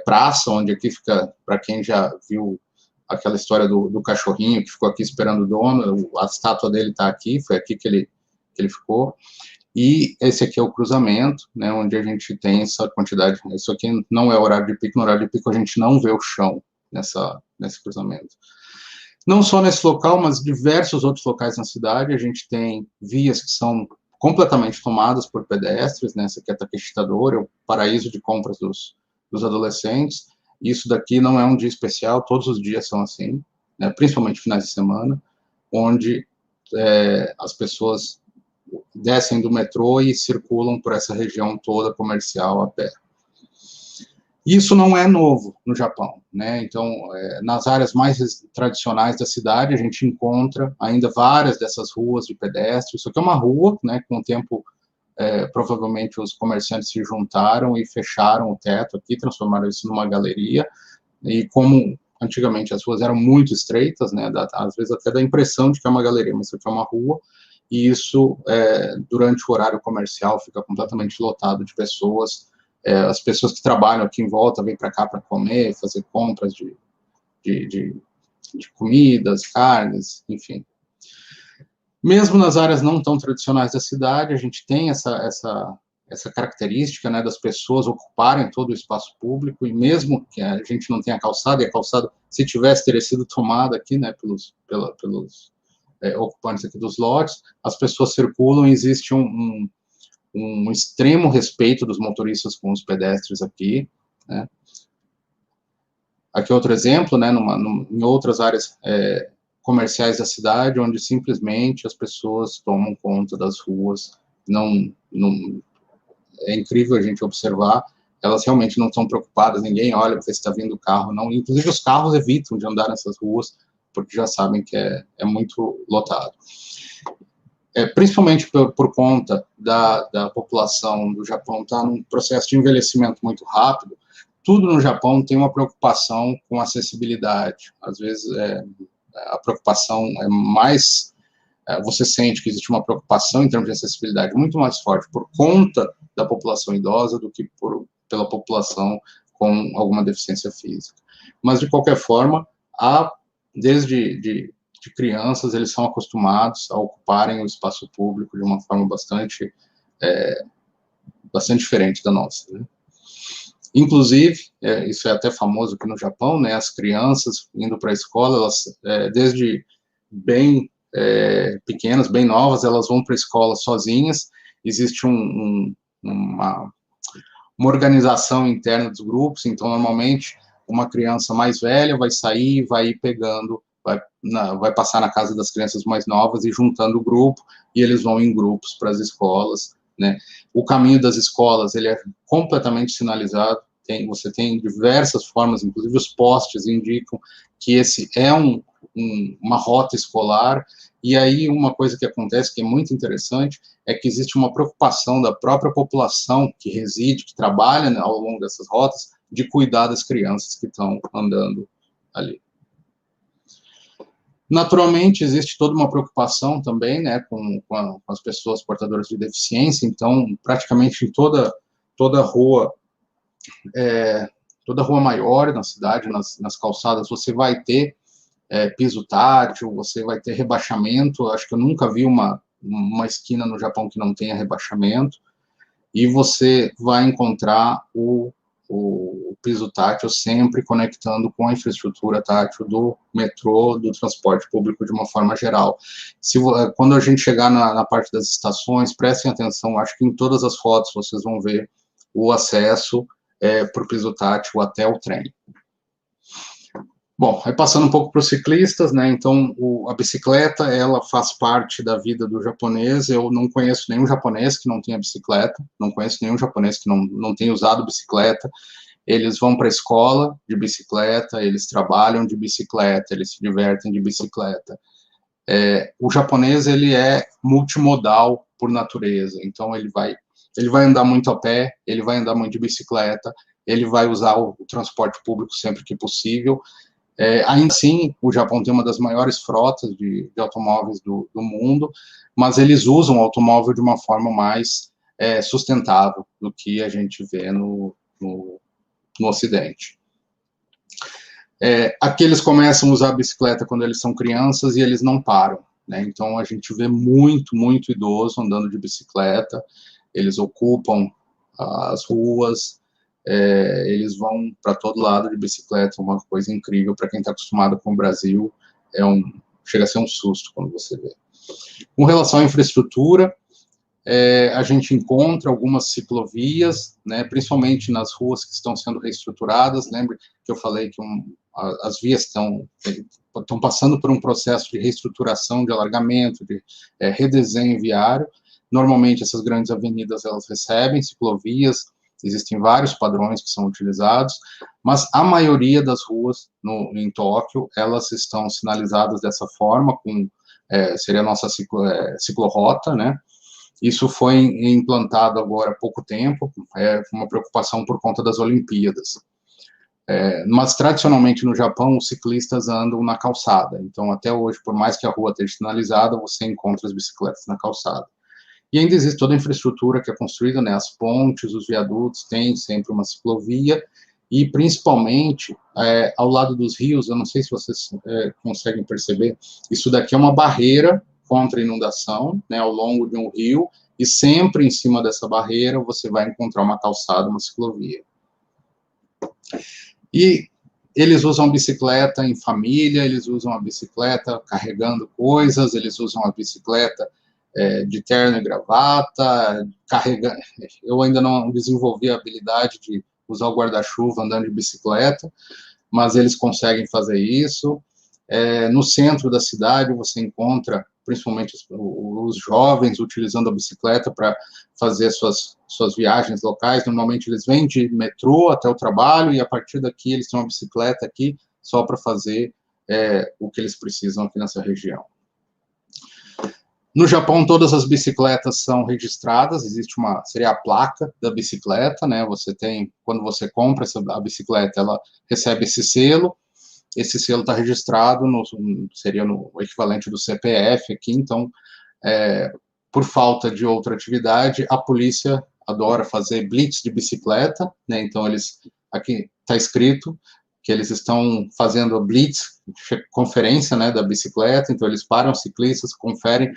[SPEAKER 4] praça, onde aqui fica, para quem já viu aquela história do cachorrinho que ficou aqui esperando o dono, a estátua dele está aqui, foi aqui que ele ficou. E esse aqui é o cruzamento, né, onde a gente tem essa quantidade. Isso aqui não é horário de pico, no horário de pico a gente não vê o chão nesse cruzamento. Não só nesse local, mas diversos outros locais na cidade, a gente tem vias que são completamente tomadas por pedestres, né, essa aqui é a Takeshita-dori, o paraíso de compras dos adolescentes. Isso daqui não é um dia especial, todos os dias são assim, né, principalmente finais de semana, onde as pessoas descem do metrô e circulam por essa região toda comercial a pé. Isso não é novo no Japão, né? Então, nas áreas mais tradicionais da cidade, a gente encontra ainda várias dessas ruas de pedestres. Isso aqui é uma rua, né, com o tempo provavelmente os comerciantes se juntaram e fecharam o teto aqui, transformaram isso numa galeria, e como antigamente as ruas eram muito estreitas, né, às vezes até dá a impressão de que é uma galeria, mas isso aqui é uma rua, e isso, durante o horário comercial, fica completamente lotado de pessoas, as pessoas que trabalham aqui em volta vêm para cá para comer, fazer compras de comidas, carnes, enfim. Mesmo nas áreas não tão tradicionais da cidade, a gente tem essa característica, né, das pessoas ocuparem todo o espaço público, e mesmo que a gente não tenha calçada, e a calçada, se tivesse, teria sido tomada aqui, né, pelos ocupantes aqui dos lotes, as pessoas circulam, e existe um extremo respeito dos motoristas com os pedestres aqui, né. Aqui outro exemplo, né, em outras áreas comerciais da cidade, onde simplesmente as pessoas tomam conta das ruas, é incrível a gente observar, elas realmente não estão preocupadas, ninguém olha para ver se está vindo o carro, não, inclusive os carros evitam de andar nessas ruas, porque já sabem que é muito lotado. Principalmente por conta da população do Japão estar num processo de envelhecimento muito rápido, tudo no Japão tem uma preocupação com acessibilidade. Às vezes, a preocupação é mais... você sente que existe uma preocupação em termos de acessibilidade muito mais forte por conta da população idosa do que pela população com alguma deficiência física. Mas, de qualquer forma, desde de crianças, eles são acostumados a ocuparem o espaço público de uma forma bastante diferente da nossa, né? Inclusive, isso é até famoso aqui no Japão, né, as crianças indo para a escola, elas, desde bem pequenas, bem novas, elas vão para a escola sozinhas, existe uma organização interna dos grupos, então, normalmente, uma criança mais velha vai sair, vai ir pegando, vai passar na casa das crianças mais novas e juntando o grupo, e eles vão em grupos para as escolas, né. O caminho das escolas, ele é completamente sinalizado, você tem diversas formas, inclusive os postes indicam que esse é uma rota escolar, e aí uma coisa que acontece, que é muito interessante, é que existe uma preocupação da própria população que reside, que trabalha, né, ao longo dessas rotas, de cuidar das crianças que estão andando ali. Naturalmente, existe toda uma preocupação também, né, com as pessoas portadoras de deficiência, então, praticamente em toda rua maior na cidade, nas calçadas, você vai ter piso tátil, você vai ter rebaixamento, acho que eu nunca vi uma esquina no Japão que não tenha rebaixamento, e você vai encontrar o piso tátil sempre conectando com a infraestrutura tátil do metrô, do transporte público de uma forma geral. Quando a gente chegar na parte das estações, prestem atenção, acho que em todas as fotos vocês vão ver o acesso para o piso tátil até o trem. Bom, aí passando um pouco para os ciclistas, né, então a bicicleta, ela faz parte da vida do japonês, eu não conheço nenhum japonês que não tenha bicicleta, não conheço nenhum japonês que não tenha usado bicicleta, eles vão para a escola de bicicleta, eles trabalham de bicicleta, eles se divertem de bicicleta. O japonês, ele é multimodal por natureza, então ele vai andar muito a pé, ele vai andar muito de bicicleta, ele vai usar o transporte público sempre que possível. Ainda assim, o Japão tem uma das maiores frotas de automóveis do mundo, mas eles usam o automóvel de uma forma mais sustentável do que a gente vê no Ocidente. Aqui eles começam a usar a bicicleta quando eles são crianças e eles não param, né? Então, a gente vê muito, muito idoso andando de bicicleta, eles ocupam as ruas, eles vão para todo lado de bicicleta, uma coisa incrível para quem está acostumado com o Brasil, chega a ser um susto quando você vê. Com relação à infraestrutura, a gente encontra algumas ciclovias, né, principalmente nas ruas que estão sendo reestruturadas. Lembre que eu falei que as vias estão passando por um processo de reestruturação, de alargamento, de redesenho viário. Normalmente, essas grandes avenidas, elas recebem ciclovias, existem vários padrões que são utilizados, mas a maioria das ruas em Tóquio, elas estão sinalizadas dessa forma, seria a nossa ciclorrota, né? Isso foi implantado agora há pouco tempo, é uma preocupação por conta das Olimpíadas. Mas, tradicionalmente, no Japão, os ciclistas andam na calçada. Então, até hoje, por mais que a rua esteja sinalizada, você encontra as bicicletas na calçada. E ainda existe toda a infraestrutura que é construída, né? As pontes, os viadutos, tem sempre uma ciclovia, e, principalmente, ao lado dos rios, eu não sei se vocês conseguem perceber, isso daqui é uma barreira contra a inundação, né, ao longo de um rio, e sempre em cima dessa barreira você vai encontrar uma calçada, uma ciclovia. E eles usam bicicleta em família, eles usam a bicicleta carregando coisas, eles usam a bicicleta de terno e gravata, carregando. Eu ainda não desenvolvi a habilidade de usar o guarda-chuva andando de bicicleta, mas eles conseguem fazer isso. No centro da cidade você encontra, principalmente os jovens, utilizando a bicicleta para fazer suas viagens locais. Normalmente eles vêm de metrô até o trabalho, e a partir daqui eles têm uma bicicleta aqui só para fazer o que eles precisam aqui nessa região. No Japão, todas as bicicletas são registradas, existe seria a placa da bicicleta, né? Você tem, quando você compra a bicicleta, ela recebe esse selo está registrado, seria no equivalente do CPF aqui. Então, por falta de outra atividade, a polícia adora fazer blitz de bicicleta, né? Então, aqui está escrito que eles estão fazendo a blitz, conferência, né, da bicicleta. Então, eles param os ciclistas, conferem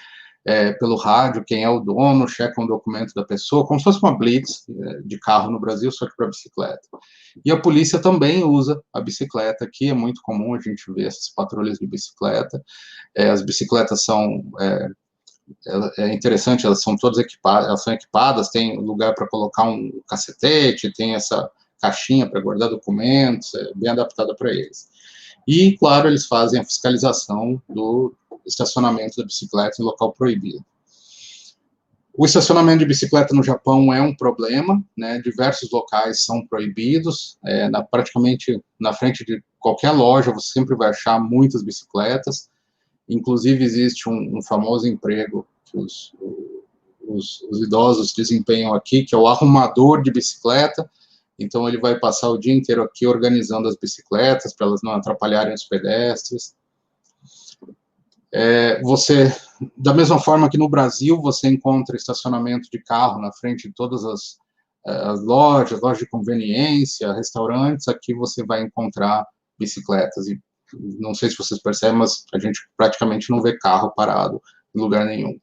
[SPEAKER 4] pelo rádio quem é o dono, checam o documento da pessoa, como se fosse uma blitz de carro no Brasil, só que para bicicleta. E a polícia também usa a bicicleta aqui, é muito comum a gente ver essas patrulhas de bicicleta. As bicicletas são, interessante, elas são todas equipadas, tem lugar para colocar um cacetete, tem essa caixinha para guardar documentos, bem adaptada para eles. E, claro, eles fazem a fiscalização do estacionamento da bicicleta em local proibido. O estacionamento de bicicleta no Japão é um problema, né? Diversos locais são proibidos, praticamente na frente de qualquer loja você sempre vai achar muitas bicicletas. Inclusive existe um famoso emprego que os idosos desempenham aqui, que é o arrumador de bicicleta. Então ele vai passar o dia inteiro aqui organizando as bicicletas para elas não atrapalharem os pedestres. Da mesma forma que no Brasil, você encontra estacionamento de carro na frente de todas as lojas de conveniência, restaurantes, aqui você vai encontrar bicicletas. E não sei se vocês percebem, mas a gente praticamente não vê carro parado em lugar nenhum.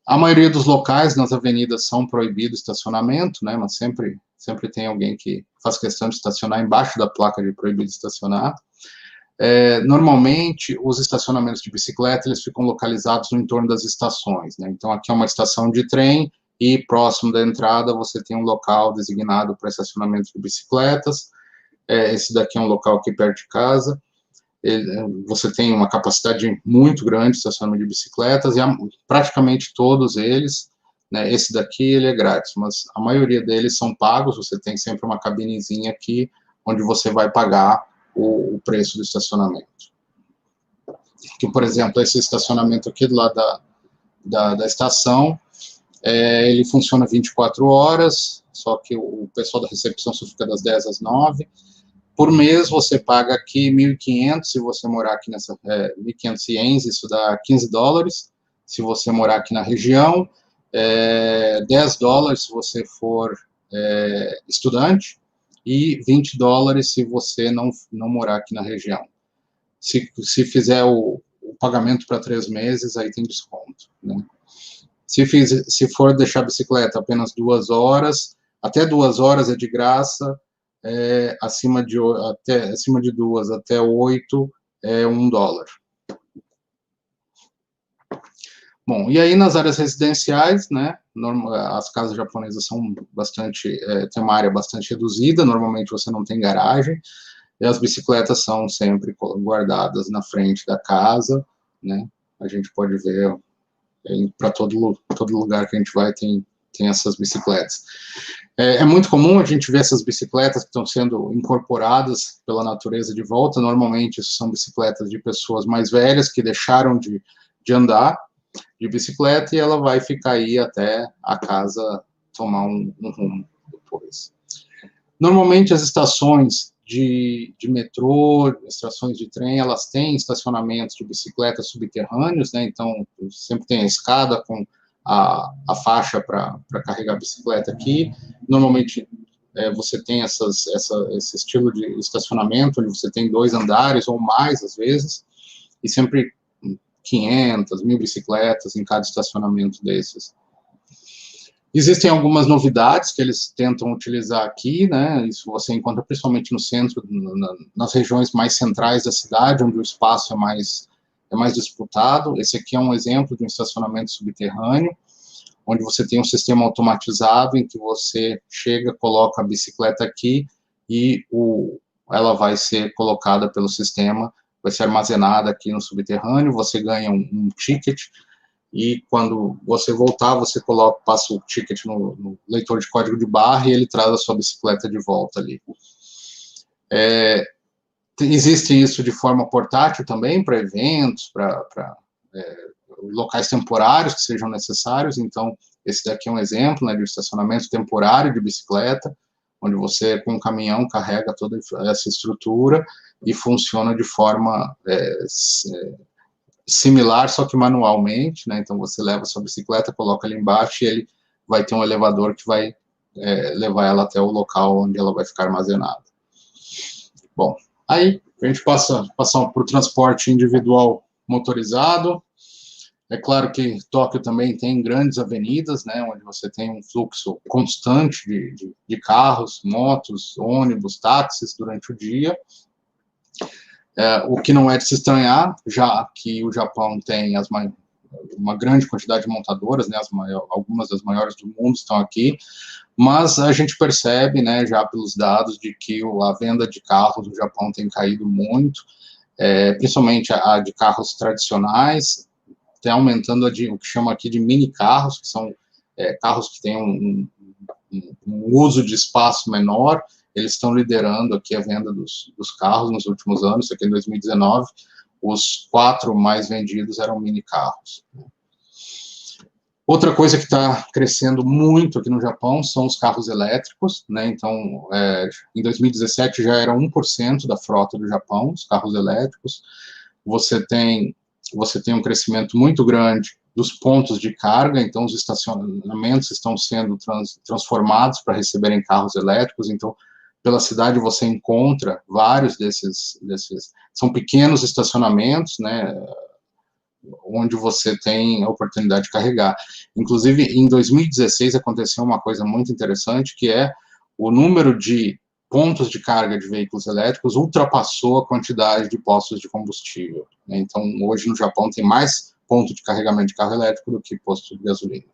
[SPEAKER 4] A maioria dos locais nas avenidas são proibidos estacionamento, né, mas sempre tem alguém que faz questão de estacionar embaixo da placa de proibido estacionar. Normalmente, os estacionamentos de bicicleta, eles ficam localizados no entorno das estações, né? Então, aqui é uma estação de trem, e próximo da entrada você tem um local designado para estacionamento de bicicletas. Esse daqui é um local aqui perto de casa. Você tem uma capacidade muito grande de estacionamento de bicicletas, e praticamente todos eles, né, esse daqui ele é grátis, mas a maioria deles são pagos. Você tem sempre uma cabinezinha aqui, onde você vai pagar o preço do estacionamento. Que, por exemplo, esse estacionamento aqui do lado da estação, ele funciona 24 horas, só que o pessoal da recepção só fica das 10 às 9. Por mês, você paga aqui 1.500, se você morar aqui 1.500 ienes, isso dá $15, se você morar aqui na região, $10 se você for estudante, e $20 se você não morar aqui na região. Se fizer o pagamento para 3 meses, aí tem desconto, né? Se for deixar a bicicleta apenas 2 horas, até 2 horas é de graça, acima de 2 até 8 é $1. Bom, e aí nas áreas residenciais, né, as casas japonesas são tem uma área bastante reduzida, normalmente você não tem garagem, e as bicicletas são sempre guardadas na frente da casa, né, a gente pode ver, para todo lugar que a gente vai tem essas bicicletas. É muito comum a gente ver essas bicicletas que estão sendo incorporadas pela natureza de volta. Normalmente isso são bicicletas de pessoas mais velhas que deixaram de andar, de bicicleta e ela vai ficar aí até a casa tomar um rumo depois. Normalmente as estações de metrô, estações de trem, elas têm estacionamentos de bicicleta subterrâneos, né? Então sempre tem a escada com a faixa para carregar a bicicleta aqui. Normalmente você tem esse estilo de estacionamento, onde você tem 2 andares ou mais, às vezes, e sempre 500, 1.000 bicicletas em cada estacionamento desses. Existem algumas novidades que eles tentam utilizar aqui, né? Isso você encontra principalmente no centro, nas regiões mais centrais da cidade, onde o espaço é mais disputado. Esse aqui é um exemplo de um estacionamento subterrâneo, onde você tem um sistema automatizado em que você chega, coloca a bicicleta aqui e ela vai ser colocada pelo sistema, vai ser armazenada aqui no subterrâneo, você ganha um ticket, e quando você voltar, você passa o ticket no leitor de código de barra e ele traz a sua bicicleta de volta ali. Existe isso de forma portátil também, para eventos, para locais temporários que sejam necessários. Então, esse daqui é um exemplo, né, de estacionamento temporário de bicicleta, onde você, com um caminhão, carrega toda essa estrutura e funciona de forma similar, só que manualmente, né? Então você leva a sua bicicleta, coloca ali embaixo e ele vai ter um elevador que vai levar ela até o local onde ela vai ficar armazenada. Bom, aí a gente passa para o transporte individual motorizado. É claro que Tóquio também tem grandes avenidas, né, onde você tem um fluxo constante de carros, motos, ônibus, táxis durante o dia. O que não é de se estranhar, já que o Japão tem uma grande quantidade de montadoras, né, algumas das maiores do mundo estão aqui, mas a gente percebe, né, já pelos dados, de que a venda de carros no Japão tem caído muito, principalmente a de carros tradicionais, está aumentando o que chama aqui de mini carros, que são carros que têm um uso de espaço menor. Eles estão liderando aqui a venda dos carros nos últimos anos. Aqui em 2019, os 4 mais vendidos eram mini carros. Outra coisa que está crescendo muito aqui no Japão são os carros elétricos, né? Então, em 2017 já era 1% da frota do Japão, os carros elétricos. Você tem um crescimento muito grande dos pontos de carga, então os estacionamentos estão sendo transformados para receberem carros elétricos. Então, pela cidade você encontra vários desses são pequenos estacionamentos, né, onde você tem a oportunidade de carregar. Inclusive, em 2016 aconteceu uma coisa muito interessante, que é o número de pontos de carga de veículos elétricos ultrapassou a quantidade de postos de combustível. Então, hoje no Japão tem mais ponto de carregamento de carro elétrico do que posto de gasolina.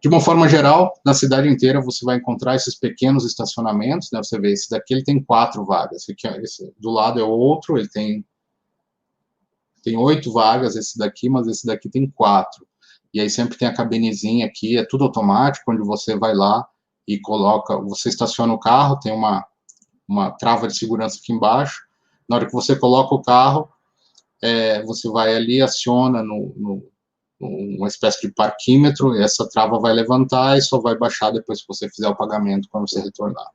[SPEAKER 4] De uma forma geral, na cidade inteira você vai encontrar esses pequenos estacionamentos, né? Você vê, esse daqui ele tem 4 vagas, esse do lado é outro, ele tem 8 vagas, esse daqui, mas esse daqui tem 4. E aí sempre tem a cabinezinha aqui, é tudo automático, onde você vai lá e você estaciona o carro, tem uma trava de segurança aqui embaixo. Na hora que você coloca o carro, você vai ali, aciona uma espécie de parquímetro, e essa trava vai levantar e só vai baixar depois que você fizer o pagamento quando você retornar.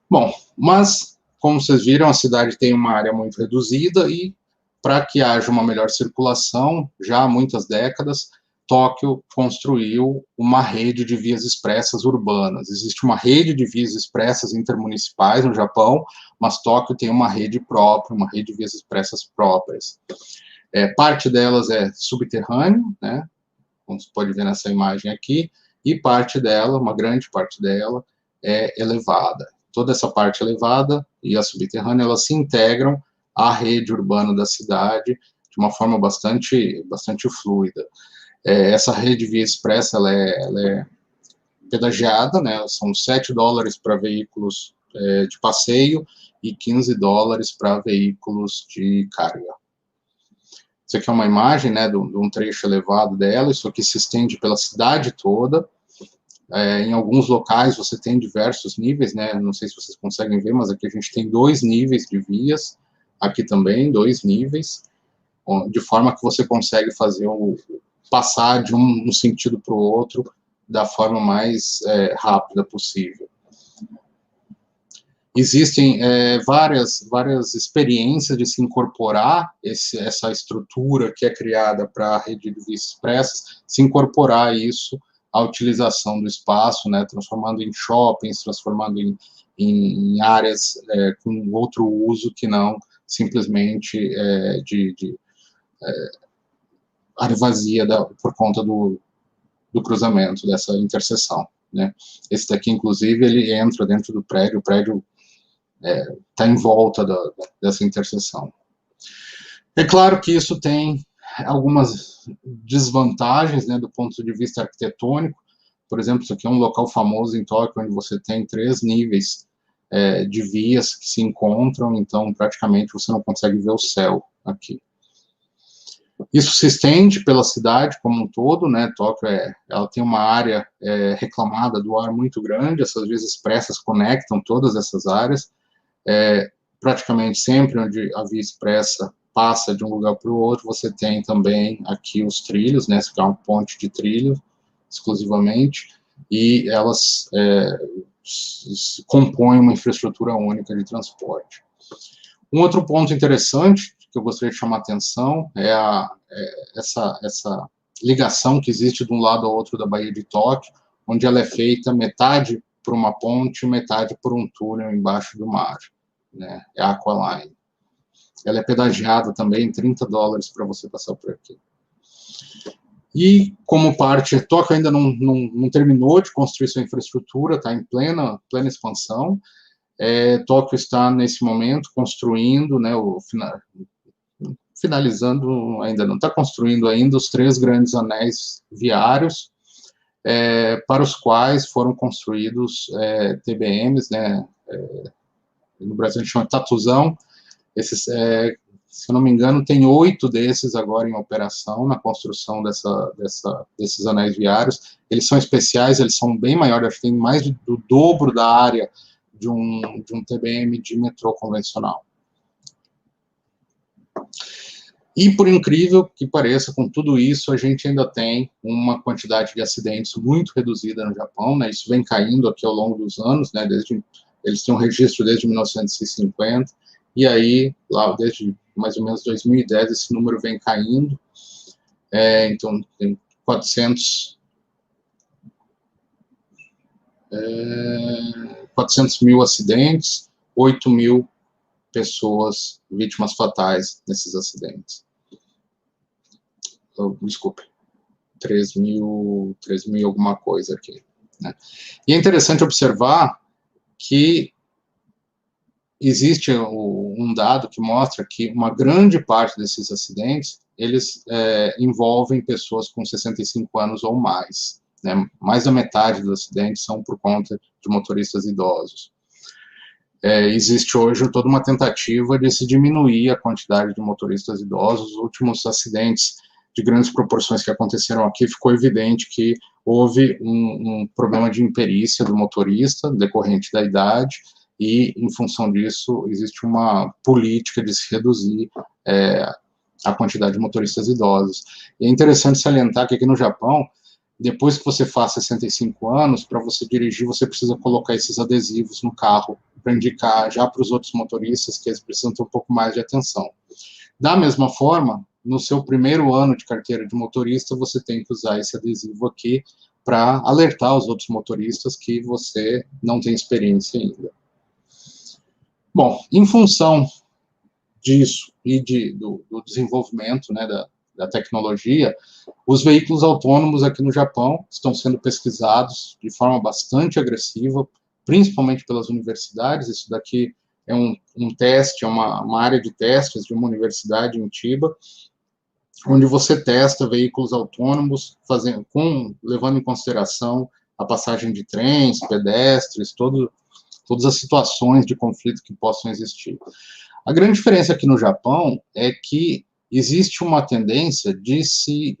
[SPEAKER 4] Bom, mas, como vocês viram, a cidade tem uma área muito reduzida e, para que haja uma melhor circulação, já há muitas décadas, Tóquio construiu uma rede de vias expressas urbanas. Existe uma rede de vias expressas intermunicipais no Japão, mas Tóquio tem uma rede própria, uma rede de vias expressas próprias. Parte delas é subterrâneo, né, como você pode ver nessa imagem aqui, e parte dela, uma grande parte dela, é elevada. Toda essa parte elevada e a subterrânea, elas se integram à rede urbana da cidade de uma forma bastante fluida. Essa rede via expressa, ela é pedagiada, né, são $7 para veículos de passeio e $15 para veículos de carga. Isso aqui é uma imagem, né, de um trecho elevado dela. Isso aqui se estende pela cidade toda. Em alguns locais você tem diversos níveis, né, não sei se vocês conseguem ver, mas aqui a gente tem 2 níveis de vias, aqui também 2 níveis. de forma que você consegue fazer passar de um sentido para o outro da forma mais rápida possível. Existem várias experiências de se incorporar essa estrutura que é criada para a rede de vias expressas, se incorporar isso à utilização do espaço, né, transformando em shoppings, transformando em áreas com outro uso que não simplesmente de área vazia por conta do cruzamento, dessa interseção, né. Esse daqui, inclusive, ele entra dentro do prédio, o prédio está em volta dessa interseção. É claro que isso tem algumas desvantagens, né, do ponto de vista arquitetônico. Por exemplo, isso aqui é um local famoso em Tóquio, onde você tem 3 níveis de vias que se encontram, então praticamente você não consegue ver o céu aqui. Isso se estende pela cidade como um todo, né? Tóquio ela tem uma área reclamada do ar muito grande, essas vias expressas conectam todas essas áreas. Praticamente sempre onde a via expressa passa de um lugar para o outro, você tem também aqui os trilhos, né, que é uma ponte de trilho, exclusivamente, e elas compõem uma infraestrutura única de transporte. Um outro ponto interessante que eu gostaria de chamar a atenção é essa ligação que existe de um lado ao outro da Baía de Tóquio, onde ela é feita metade por uma ponte, metade por um túnel embaixo do mar, né? É a Aqualine. Ela é pedagiada também, $30 para você passar por aqui. E, como parte, Tóquio ainda não terminou de construir sua infraestrutura, está em plena expansão. Tóquio está, nesse momento, construindo, né, finalizando, ainda não está construindo ainda, os 3 grandes anéis viários, para os quais foram construídos TBMs, né, no Brasil a gente chama de tatuzão. Esses, se eu não me engano, tem 8 desses agora em operação, na construção desses anéis viários. Eles são especiais, eles são bem maiores, acho que tem mais do dobro da área de um TBM de metrô convencional. E, por incrível que pareça, com tudo isso, a gente ainda tem uma quantidade de acidentes muito reduzida no Japão, né? Isso vem caindo aqui ao longo dos anos, né? Eles têm um registro desde 1950, e aí, lá desde mais ou menos 2010, esse número vem caindo. Então, tem 400 mil acidentes, 8 mil pessoas vítimas fatais nesses acidentes. Desculpe, 3 mil alguma coisa aqui, né? E é interessante observar que existe um dado que mostra que uma grande parte desses acidentes, eles envolvem pessoas com 65 anos ou mais, né? Mais da metade dos acidentes são por conta de motoristas idosos. Existe hoje toda uma tentativa de se diminuir a quantidade de motoristas idosos. Os últimos acidentes de grandes proporções que aconteceram aqui, ficou evidente que houve um problema de imperícia do motorista, decorrente da idade, e, em função disso, existe uma política de se reduzir a quantidade de motoristas idosos. E é interessante salientar que aqui no Japão, depois que você faz 65 anos, para você dirigir, você precisa colocar esses adesivos no carro, para indicar já para os outros motoristas que eles precisam ter um pouco mais de atenção. Da mesma forma, no seu primeiro ano de carteira de motorista, você tem que usar esse adesivo aqui para alertar os outros motoristas que você não tem experiência ainda. Bom, em função disso e do desenvolvimento, né, da tecnologia, os veículos autônomos aqui no Japão estão sendo pesquisados de forma bastante agressiva, principalmente pelas universidades. Isso daqui é um teste, é uma área de testes de uma universidade em Chiba, onde você testa veículos autônomos, levando em consideração a passagem de trens, pedestres, todas as situações de conflito que possam existir. A grande diferença aqui no Japão é que existe uma tendência de se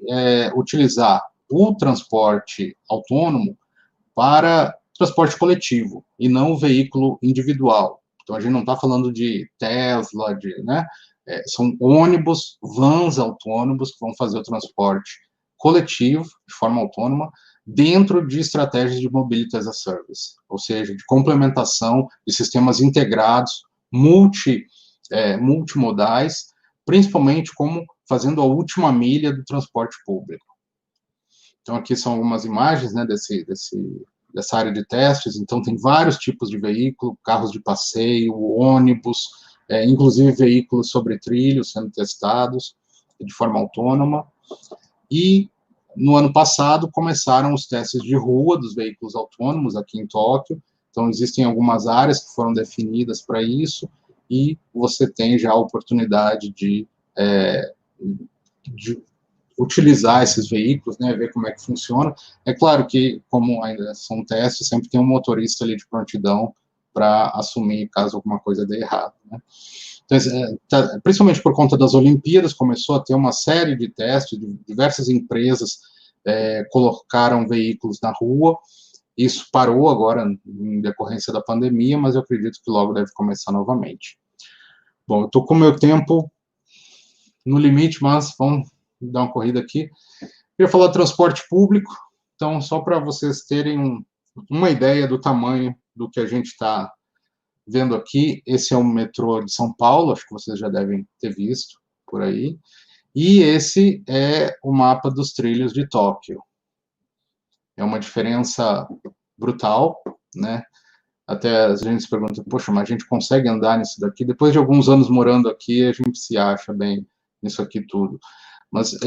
[SPEAKER 4] utilizar o transporte autônomo para transporte coletivo, e não o veículo individual. Então, a gente não está falando de Tesla, né, são ônibus, vans autônomos que vão fazer o transporte coletivo, de forma autônoma, dentro de estratégias de Mobility as a Service, ou seja, de complementação de sistemas integrados, multimodais, principalmente como fazendo a última milha do transporte público. Então, aqui são algumas imagens, né, dessa área de testes. Então, tem vários tipos de veículo, carros de passeio, ônibus, inclusive veículos sobre trilhos sendo testados de forma autônoma. E, no ano passado, começaram os testes de rua dos veículos autônomos aqui em Tóquio. Então, existem algumas áreas que foram definidas para isso, e você tem já a oportunidade de utilizar esses veículos, né, ver como é que funciona. É claro que, como ainda são testes, sempre tem um motorista ali de prontidão para assumir caso alguma coisa dê errado, né. Então, principalmente por conta das Olimpíadas, começou a ter uma série de testes, diversas empresas colocaram veículos na rua. Isso parou agora em decorrência da pandemia, mas eu acredito que logo deve começar novamente. Bom, eu estou com o meu tempo no limite, mas vamos dar uma corrida aqui. Eu queria falar de transporte público, então, só para vocês terem uma ideia do tamanho do que a gente está vendo aqui. Esse é o metrô de São Paulo, acho que vocês já devem ter visto por aí, e esse é o mapa dos trilhos de Tóquio. É uma diferença brutal, né? Até a gente se pergunta, poxa, mas a gente consegue andar nisso daqui? Depois de alguns anos morando aqui, a gente se acha bem nisso aqui tudo. Mas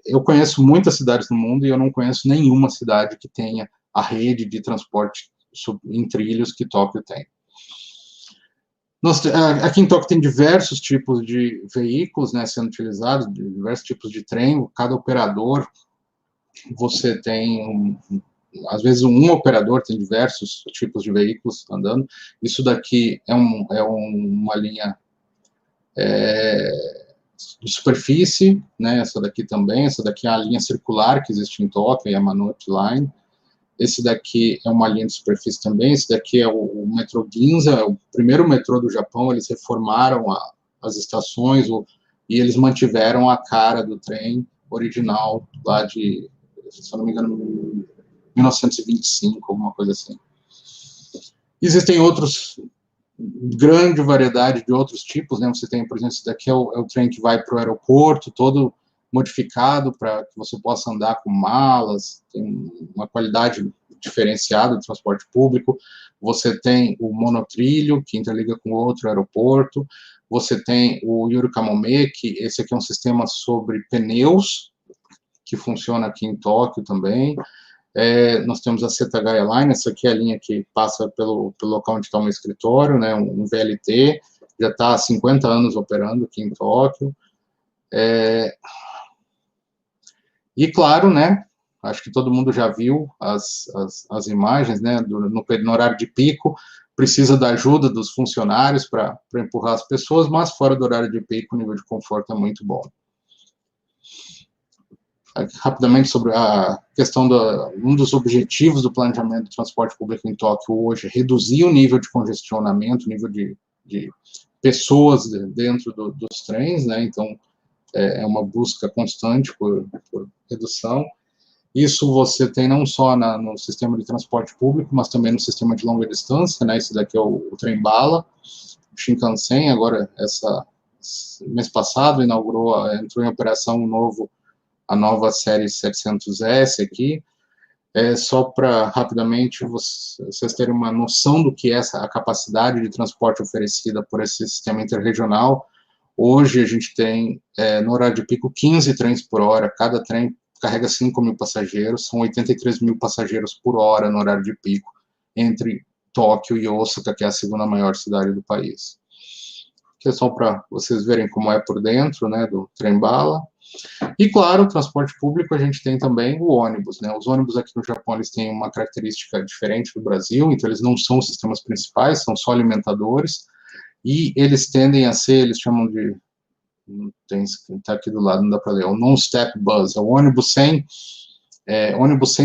[SPEAKER 4] eu conheço muitas cidades no mundo e eu não conheço nenhuma cidade que tenha a rede de transporte em trilhos que Tóquio tem. Aqui em Tóquio tem diversos tipos de veículos, né, sendo utilizados, diversos tipos de trem. Cada operador, você tem, às vezes um operador tem diversos tipos de veículos andando. Isso daqui é uma linha de superfície, né, essa daqui também. Essa daqui é a linha circular que existe em Tóquio, a Yamanote Line. Esse daqui é uma linha de superfície também. Esse daqui é o metrô Ginza, é o primeiro metrô do Japão. Eles reformaram as estações e eles mantiveram a cara do trem original lá de, se eu não me engano, 1925, alguma coisa assim. Existem grande variedade de outros tipos, né? Você tem, por exemplo, esse daqui é o trem que vai para o aeroporto, todo modificado para que você possa andar com malas, tem uma qualidade diferenciada de transporte público. Você tem o monotrilho, que interliga com outro aeroporto. Você tem o Yuri Kamome, que esse aqui é um sistema sobre pneus, que funciona aqui em Tóquio também. Nós temos a Setagaya Line, essa aqui é a linha que passa pelo local onde está o meu escritório, né, um VLT, já está há 50 anos operando aqui em Tóquio. E, claro, né, acho que todo mundo já viu as imagens, né, no horário de pico, precisa da ajuda dos funcionários para empurrar as pessoas, mas fora do horário de pico o nível de conforto é muito bom. Rapidamente sobre a questão um dos objetivos do planejamento do transporte público em Tóquio hoje, reduzir o nível de congestionamento, o nível de pessoas dentro dos trens, né, então é uma busca constante por redução. Isso você tem não só no sistema de transporte público, mas também no sistema de longa distância, né, esse daqui é o trem-bala, o Shinkansen, agora, mês passado, entrou em operação a nova série 700S aqui. Só para, rapidamente, vocês terem uma noção do que é a capacidade de transporte oferecida por esse sistema interregional. Hoje, a gente tem, no horário de pico, 15 trens por hora. Cada trem carrega 5.000 passageiros, são 83.000 passageiros por hora no horário de pico, entre Tóquio e Osaka, que é a segunda maior cidade do país. Aqui é só para vocês verem como é por dentro, né, do trem-bala. E, claro, o transporte público, a gente tem também o ônibus, né? Os ônibus aqui no Japão, eles têm uma característica diferente do Brasil, então eles não são os sistemas principais, são só alimentadores, e eles tendem a ser, eles chamam de, está aqui do lado, não dá para ler, o non-step bus, é o ônibus sem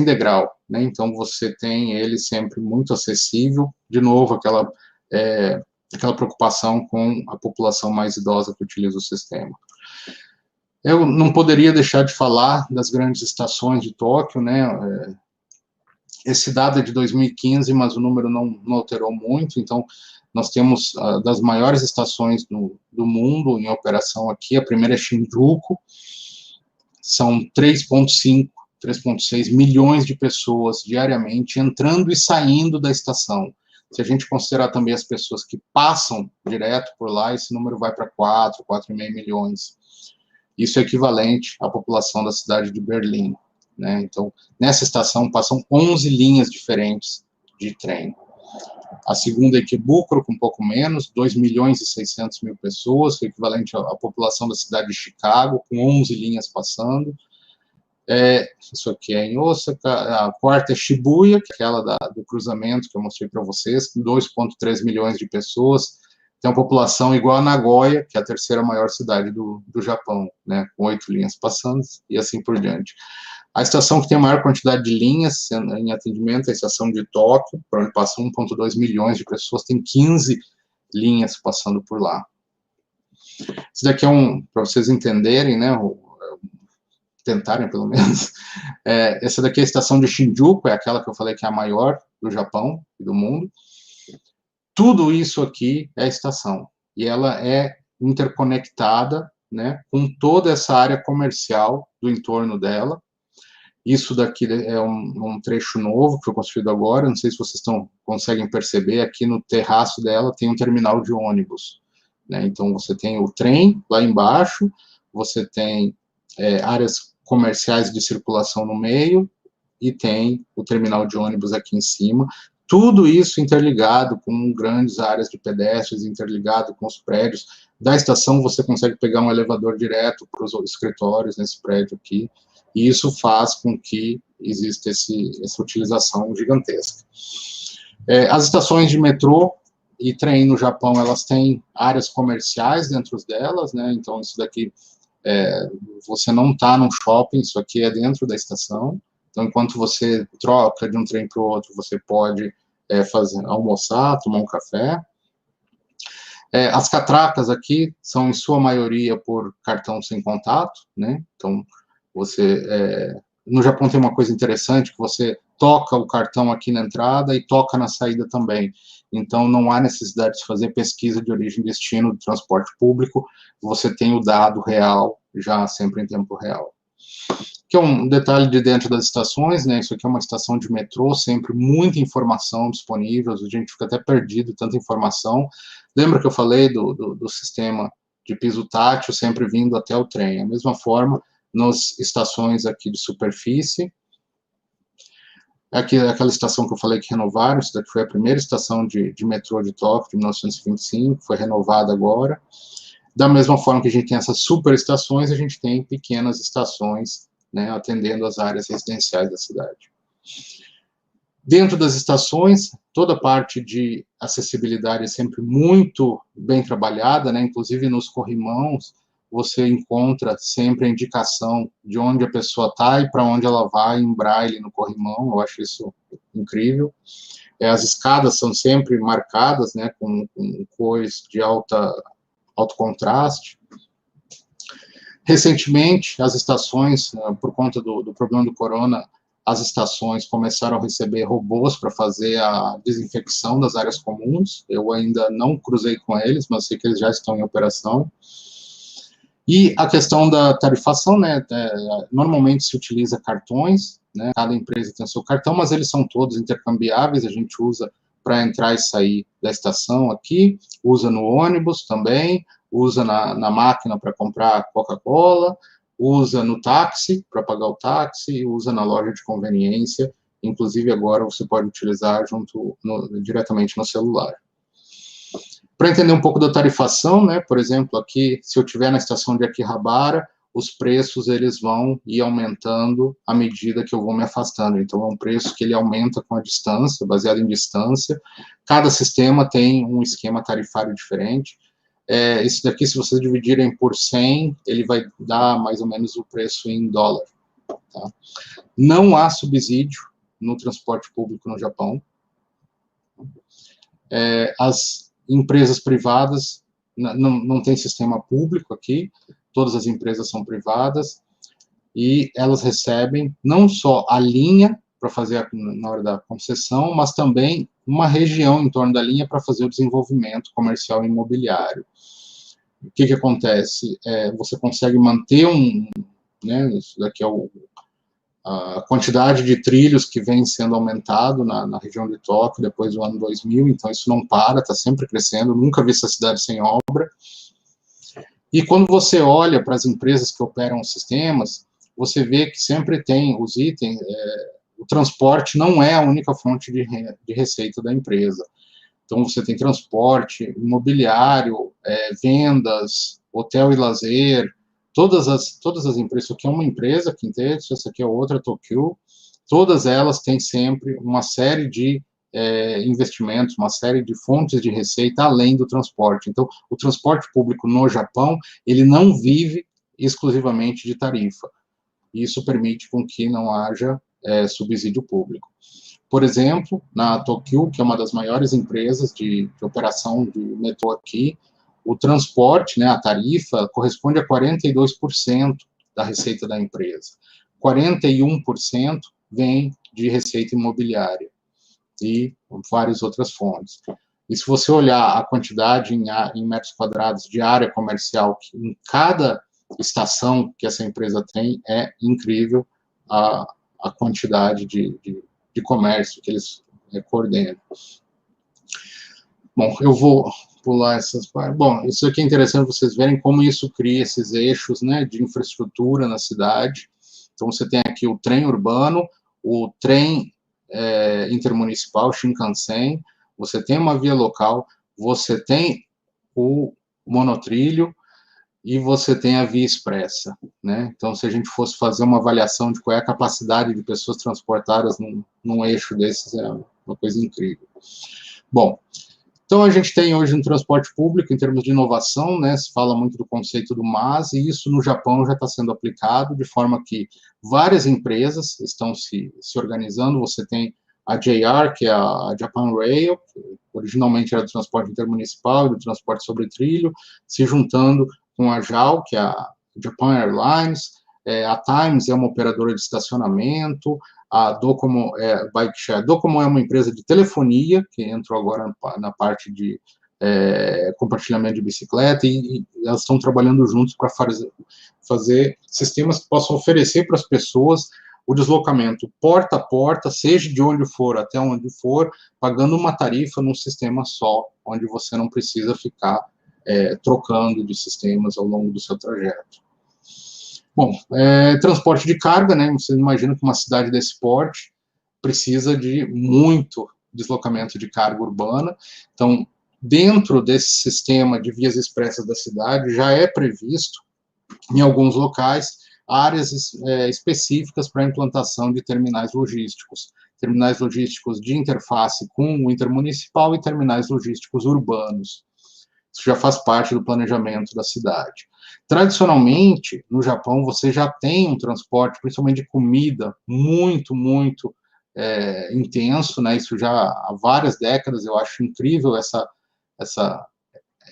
[SPEAKER 4] degrau, né? Então você tem ele sempre muito acessível, de novo, aquela aquela preocupação com a população mais idosa que utiliza o sistema. Eu não poderia deixar de falar das grandes estações de Tóquio, né? Esse dado é de 2015, mas o número não alterou muito, então nós temos das maiores estações do mundo em operação aqui. A primeira é Shinjuku, são 3,6 milhões de pessoas diariamente entrando e saindo da estação. Se a gente considerar também as pessoas que passam direto por lá, esse número vai para 4,5 milhões. Isso é equivalente à população da cidade de Berlim, né? Então, nessa estação passam 11 linhas diferentes de trem. A segunda é Ikebukuro, com um pouco menos, 2.600.000 pessoas, que é equivalente à população da cidade de Chicago, com 11 linhas passando. Isso aqui é em Osaka. A quarta é Shibuya, que é aquela do cruzamento que eu mostrei para vocês, 2,3 milhões de pessoas. Tem uma população igual a Nagoya, que é a terceira maior cidade do Japão, né, com 8 linhas passando, e assim por diante. A estação que tem a maior quantidade de linhas em atendimento é a estação de Tóquio, por onde passam 1,2 milhões de pessoas, tem 15 linhas passando por lá. Isso daqui é para vocês entenderem, né, tentarem pelo menos, essa daqui é a estação de Shinjuku, é aquela que eu falei que é a maior do Japão e do mundo. Tudo isso aqui é a estação, e ela é interconectada, né, com toda essa área comercial do entorno dela. Isso daqui é um trecho novo que foi construído agora, não sei se vocês conseguem perceber, aqui no terraço dela tem um terminal de ônibus, né, então você tem o trem lá embaixo, você tem áreas comerciais de circulação no meio, e tem o terminal de ônibus aqui em cima, tudo isso interligado com grandes áreas de pedestres, interligado com os prédios. Da estação você consegue pegar um elevador direto para os escritórios nesse prédio aqui, e isso faz com que exista essa utilização gigantesca. As estações de metrô e trem no Japão, elas têm áreas comerciais dentro delas, né? Então isso daqui, você não está num shopping, isso aqui é dentro da estação. Então, enquanto você troca de um trem para o outro, você pode almoçar, tomar um café. As catracas aqui são, em sua maioria, por cartão sem contato, né? Então, no Japão tem uma coisa interessante, que você toca o cartão aqui na entrada e toca na saída também. Então, não há necessidade de fazer pesquisa de origem e destino do transporte público, você tem o dado real, já sempre em tempo real. Que é um detalhe de dentro das estações, né? Isso aqui é uma estação de metrô, sempre muita informação disponível, a gente fica até perdido, tanta informação. Lembra que eu falei do sistema de piso tátil sempre vindo até o trem? A mesma forma nas estações aqui de superfície. Aqui é aquela estação que eu falei que renovaram, isso daqui foi a primeira estação de metrô de Tóquio, de 1925, foi renovada agora. Da mesma forma que a gente tem essas superestações, a gente tem pequenas estações, né, atendendo as áreas residenciais da cidade. Dentro das estações, toda a parte de acessibilidade é sempre muito bem trabalhada, né, inclusive nos corrimãos, você encontra sempre a indicação de onde a pessoa está e para onde ela vai em braille no corrimão, eu acho isso incrível. As escadas são sempre marcadas, né, com cores de alto contraste. Recentemente, as estações, por conta do problema do corona, as estações começaram a receber robôs para fazer a desinfecção das áreas comuns. Eu ainda não cruzei com eles, mas sei que eles já estão em operação. E a questão da tarifação, né, normalmente se utiliza cartões, né, cada empresa tem o seu cartão, mas eles são todos intercambiáveis, a gente usa para entrar e sair da estação aqui, usa no ônibus também, usa na máquina para comprar Coca-Cola, usa no táxi para pagar o táxi, usa na loja de conveniência, inclusive agora você pode utilizar diretamente no celular. Para entender um pouco da tarifação, né, por exemplo, aqui, se eu estiver na estação de Akihabara, os preços eles vão ir aumentando à medida que eu vou me afastando. Então, é um preço que ele aumenta com a distância, baseado em distância. Cada sistema tem um esquema tarifário diferente. Esse daqui, se vocês dividirem por 100, ele vai dar mais ou menos o preço em dólar. Tá? Não há subsídio no transporte público no Japão. As empresas privadas, não tem sistema público aqui, todas as empresas são privadas, e elas recebem não só a linha para fazer na hora da concessão, mas também uma região em torno da linha para fazer o desenvolvimento comercial e imobiliário. O que acontece? Você consegue manter né, isso daqui é a quantidade de trilhos que vem sendo aumentado na região de Tóquio depois do ano 2000, então isso não para, está sempre crescendo, nunca vi essa cidade sem obra. E quando você olha para as empresas que operam os sistemas, você vê que sempre tem os itens, o transporte não é a única fonte de receita da empresa. Então, você tem transporte, imobiliário, vendas, hotel e lazer, todas as empresas, isso aqui é uma empresa, Kintetsu, essa aqui é outra, Tokyu, todas elas têm sempre uma série de investimentos, uma série de fontes de receita além do transporte. Então, o transporte público no Japão, ele não vive exclusivamente de tarifa. Isso permite com que não haja subsídio público. Por exemplo, na Tokyu, que é uma das maiores empresas de operação de metrô aqui, o transporte, né, a tarifa, corresponde a 42% da receita da empresa. 41% vem de receita imobiliária e várias outras fontes. E se você olhar a quantidade em metros quadrados de área comercial que em cada estação que essa empresa tem, é incrível a quantidade de comércio que eles coordenam. Bom, eu vou pular essas partes. Bom, isso aqui é interessante vocês verem como isso cria esses eixos, né, de infraestrutura na cidade. Então, você tem aqui o trem urbano, o trem intermunicipal, Shinkansen, você tem uma via local, você tem o monotrilho, e você tem a via expressa, né? Então, se a gente fosse fazer uma avaliação de qual é a capacidade de pessoas transportadas num eixo desses, é uma coisa incrível. Bom, então a gente tem hoje um transporte público, em termos de inovação, né? Se fala muito do conceito do MaaS, e isso no Japão já está sendo aplicado, de forma que várias empresas estão se organizando. Você tem a JR, que é a Japan Rail, que originalmente era do transporte intermunicipal e do transporte sobre trilho, se juntando com a JAL, que é a Japan Airlines, a Times é uma operadora de estacionamento, a Docomo Bike Share. A Docomo é uma empresa de telefonia, que entrou agora na parte de compartilhamento de bicicleta, e elas estão trabalhando juntos para fazer sistemas que possam oferecer para as pessoas o deslocamento porta a porta, seja de onde for até onde for, pagando uma tarifa num sistema só, onde você não precisa ficar trocando de sistemas ao longo do seu trajeto. Bom, transporte de carga, né? Você imagina que uma cidade desse porte precisa de muito deslocamento de carga urbana. Então, dentro desse sistema de vias expressas da cidade, já é previsto, em alguns locais, áreas específicas para a implantação de terminais logísticos de interface com o intermunicipal e terminais logísticos urbanos. Isso já faz parte do planejamento da cidade. Tradicionalmente, no Japão, você já tem um transporte, principalmente de comida, muito, muito intenso, né? Isso já há várias décadas. Eu acho incrível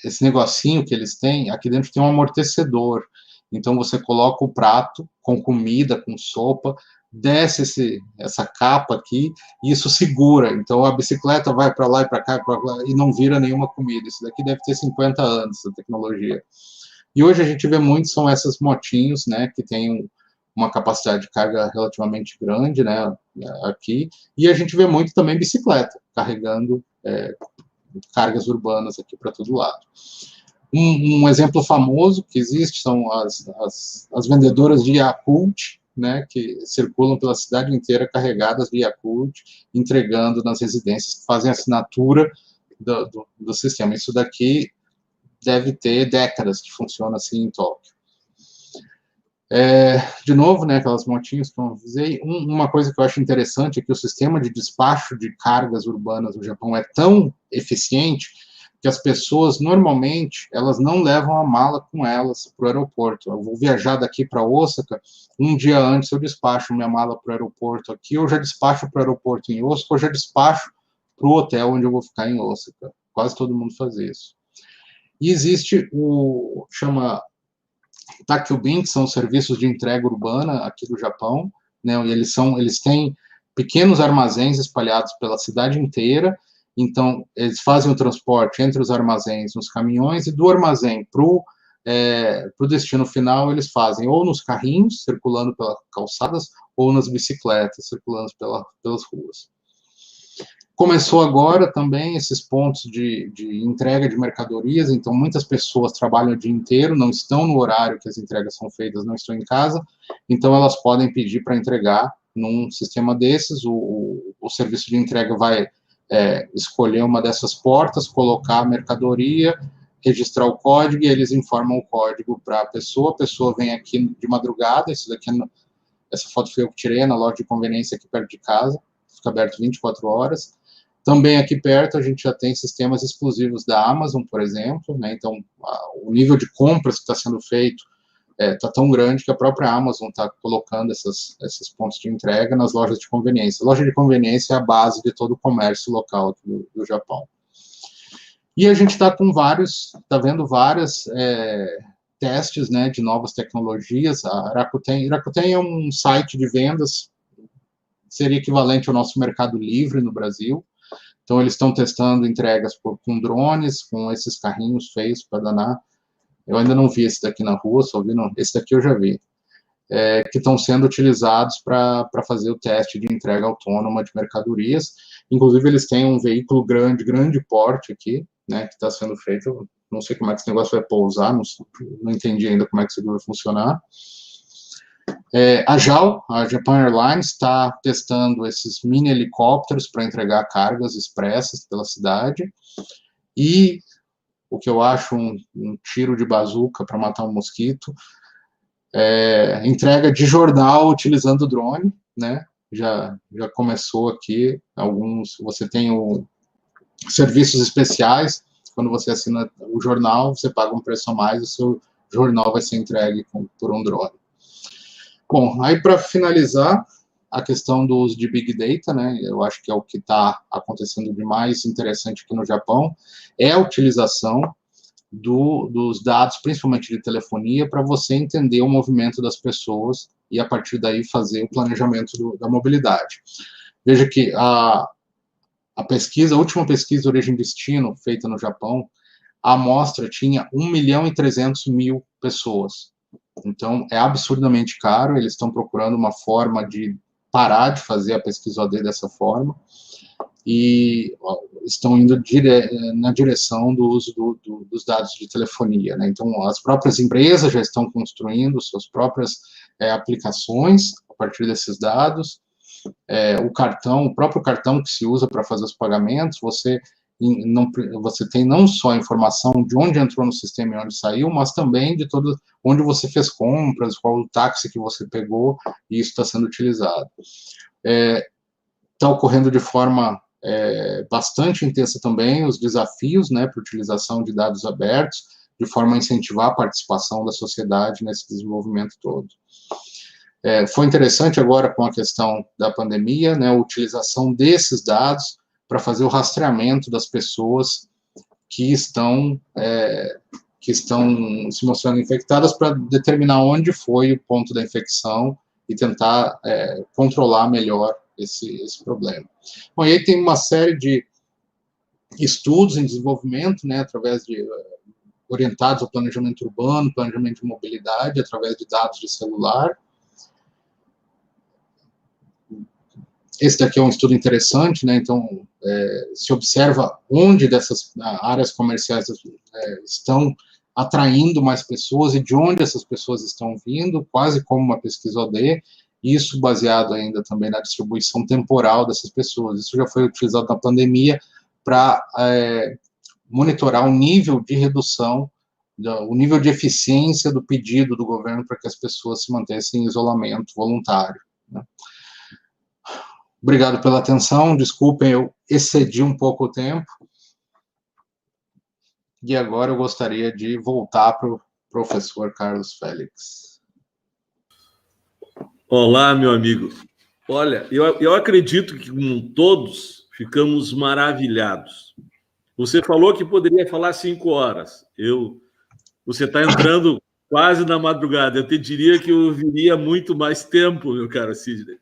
[SPEAKER 4] esse negocinho que eles têm. Aqui dentro tem um amortecedor. Então, você coloca o prato com comida, com sopa, desce essa capa aqui, e isso segura. Então, a bicicleta vai para lá e para cá, e não vira nenhuma comida. Isso daqui deve ter 50 anos, essa tecnologia. E hoje a gente vê muito, são essas motinhos, né, que tem uma capacidade de carga relativamente grande, né, aqui, e a gente vê muito também bicicleta, carregando cargas urbanas aqui para todo lado. Um exemplo famoso que existe são as vendedoras de Yakult, né, que circulam pela cidade inteira carregadas de Yakult, entregando nas residências que fazem assinatura do sistema. Isso daqui deve ter décadas que funciona assim em Tóquio. De novo, né, aquelas motinhas que eu avisei. Uma coisa que eu acho interessante é que o sistema de despacho de cargas urbanas no Japão é tão eficiente que as pessoas, normalmente, elas não levam a mala com elas para o aeroporto. Eu vou viajar daqui para Osaka, um dia antes eu despacho minha mala para o aeroporto aqui, eu já despacho para o aeroporto em Osaka, ou já despacho para o hotel onde eu vou ficar em Osaka, quase todo mundo faz isso. E existe chama Takubin, que são os serviços de entrega urbana aqui do Japão, né? E eles têm pequenos armazéns espalhados pela cidade inteira. Então, eles fazem o transporte entre os armazéns nos caminhões, e do armazém para o destino final, eles fazem ou nos carrinhos, circulando pelas calçadas, ou nas bicicletas, circulando pelas ruas. Começou agora também esses pontos de entrega de mercadorias, então muitas pessoas trabalham o dia inteiro, não estão no horário que as entregas são feitas, não estão em casa, então elas podem pedir para entregar num sistema desses. O serviço de entrega vai escolher uma dessas portas, colocar a mercadoria, registrar o código, e eles informam o código para a pessoa vem aqui de madrugada. Essa foto foi eu que tirei na loja de conveniência aqui perto de casa, fica aberto 24 horas. Também aqui perto a gente já tem sistemas exclusivos da Amazon, por exemplo, né? Então o nível de compras que está sendo feito está tão grande que a própria Amazon está colocando esses pontos de entrega nas lojas de conveniência. A loja de conveniência é a base de todo o comércio local do Japão. E a gente está vendo vários testes, né, de novas tecnologias. A Rakuten é um site de vendas, seria equivalente ao nosso Mercado Livre no Brasil. Então, eles estão testando entregas com drones, com esses carrinhos feios para danar. Eu ainda não vi esse daqui na rua, só vi esse daqui eu já vi. Que estão sendo utilizados para fazer o teste de entrega autônoma de mercadorias. Inclusive, eles têm um veículo grande porte aqui, né, que está sendo feito. Não sei como é que esse negócio vai pousar, não entendi ainda como é que isso vai funcionar. A JAL, a Japan Airlines, está testando esses mini helicópteros para entregar cargas expressas pela cidade. E o que eu acho um tiro de bazuca para matar um mosquito, entrega de jornal utilizando drone, né? Já começou aqui. Você tem serviços especiais. Quando você assina o jornal, você paga um preço a mais, o seu jornal vai ser entregue por um drone. Bom, aí para finalizar, a questão do uso de Big Data, né, eu acho que é o que está acontecendo de mais interessante aqui no Japão, é a utilização dos dados, principalmente de telefonia, para você entender o movimento das pessoas e, a partir daí, fazer o planejamento da mobilidade. Veja que a última pesquisa Origem Destino, feita no Japão, a amostra tinha 1.300.000 pessoas. Então, é absurdamente caro. Eles estão procurando uma forma de parar de fazer a pesquisa OD dessa forma, e estão indo na direção do uso dos dados de telefonia, né? Então, as próprias empresas já estão construindo suas próprias aplicações a partir desses dados. O próprio cartão que se usa para fazer os pagamentos, você tem não só a informação de onde entrou no sistema e onde saiu, mas também de onde você fez compras, qual o táxi que você pegou, e isso está sendo utilizado. Está ocorrendo de forma bastante intensa também os desafios, né, para utilização de dados abertos, de forma a incentivar a participação da sociedade nesse desenvolvimento todo. Foi interessante agora com a questão da pandemia, né, a utilização desses dados para fazer o rastreamento das pessoas que estão se mostrando infectadas, para determinar onde foi o ponto da infecção e tentar controlar melhor esse problema. Bom, e aí tem uma série de estudos em desenvolvimento, né, orientados ao planejamento urbano, planejamento de mobilidade, através de dados de celular. Esse daqui é um estudo interessante, né? Então, se observa onde dessas áreas comerciais estão atraindo mais pessoas e de onde essas pessoas estão vindo, quase como uma pesquisa OD, isso baseado ainda também na distribuição temporal dessas pessoas. Isso já foi utilizado na pandemia para monitorar o nível de redução, o nível de eficiência do pedido do governo para que as pessoas se mantessem em isolamento voluntário, né? Obrigado pela atenção, desculpem, eu excedi um pouco o tempo. E agora eu gostaria de voltar para o professor Carlos Félix.
[SPEAKER 3] Olá, meu amigo. Olha, eu acredito que, como todos, ficamos maravilhados. Você falou que poderia falar 5 horas. Você está entrando quase na madrugada. Eu te diria que eu viria muito mais tempo, meu caro Sidney.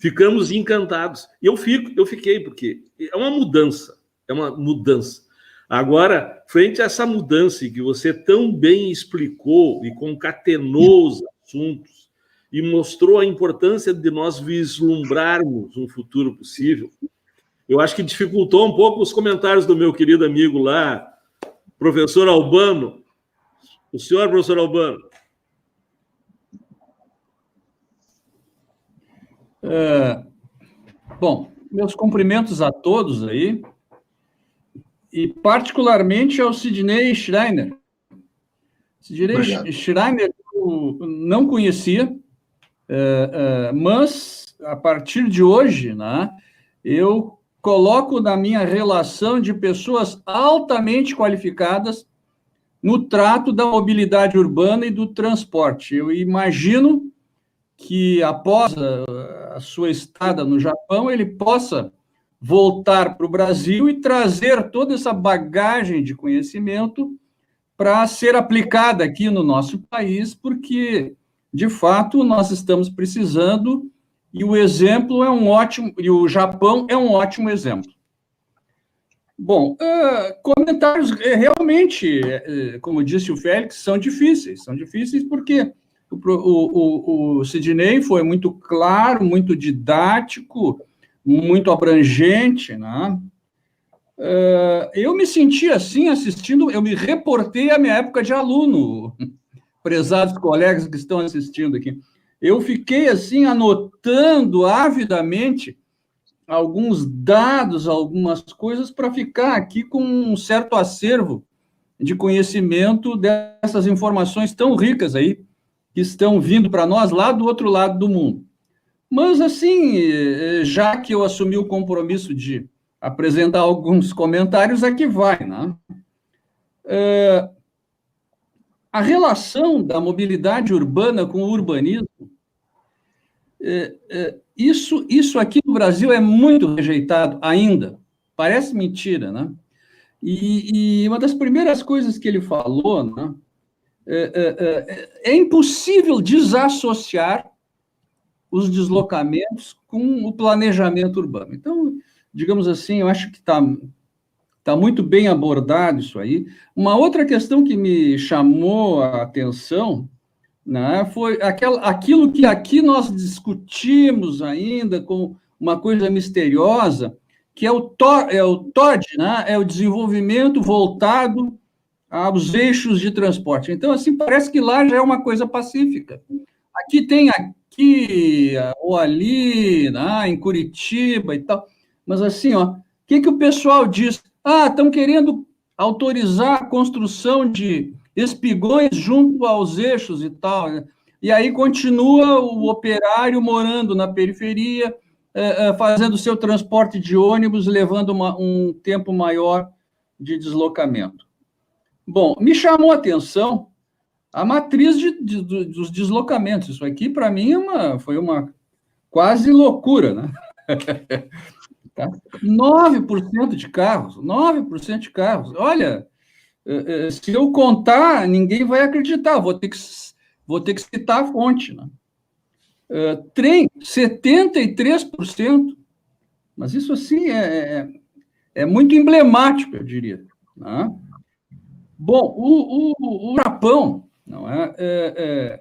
[SPEAKER 3] Ficamos encantados. E eu fiquei, porque é uma mudança. É uma mudança. Agora, frente a essa mudança que você tão bem explicou e concatenou os assuntos e mostrou a importância de nós vislumbrarmos um futuro possível, eu acho que dificultou um pouco os comentários do meu querido amigo lá, professor Albano. O senhor, professor Albano.
[SPEAKER 5] Bom, meus cumprimentos a todos aí, e particularmente ao Sidney Schreiner. Sidney Schreiner eu não conhecia, mas, a partir de hoje, né, eu coloco na minha relação de pessoas altamente qualificadas no trato da mobilidade urbana e do transporte. Eu imagino que, após a sua estada no Japão, ele possa voltar para o Brasil e trazer toda essa bagagem de conhecimento para ser aplicada aqui no nosso país, porque, de fato, nós estamos precisando, e o exemplo é um ótimo, e o Japão é um ótimo exemplo. Bom, comentários realmente, como disse o Félix, são difíceis porque o Sidney foi muito claro, muito didático, muito abrangente, né? Eu me senti assim assistindo, eu me reportei à minha época de aluno, prezados colegas que estão assistindo aqui. Eu fiquei assim anotando avidamente alguns dados, algumas coisas para ficar aqui com um certo acervo de conhecimento dessas informações tão ricas aí que estão vindo para nós lá do outro lado do mundo. Mas, assim, já que eu assumi o compromisso de apresentar alguns comentários, aqui vai, né? A relação da mobilidade urbana com o urbanismo, isso aqui no Brasil é muito rejeitado ainda. Parece mentira, né? E uma das primeiras coisas que ele falou, né, é impossível desassociar os deslocamentos com o planejamento urbano. Então, digamos assim, eu acho que está muito bem abordado isso aí. Uma outra questão que me chamou a atenção, né, foi aquilo que aqui nós discutimos ainda com uma coisa misteriosa, que é o TOD, né, é o desenvolvimento voltado aos eixos de transporte. Então, assim, parece que lá já é uma coisa pacífica. Aqui tem ou ali, né, em Curitiba e tal, mas assim, ó, o que o pessoal diz? Estão querendo autorizar a construção de espigões junto aos eixos e tal, né? E aí continua o operário morando na periferia, fazendo seu transporte de ônibus, levando um tempo maior de deslocamento. Bom, me chamou a atenção a matriz dos deslocamentos. Isso aqui, para mim, foi uma quase loucura, né? Tá? 9% de carros, 9% de carros. Olha, se eu contar, ninguém vai acreditar, vou ter que citar a fonte, né? Trem, 73%. Mas isso, assim, é muito emblemático, eu diria, né? Bom, o Japão, não é?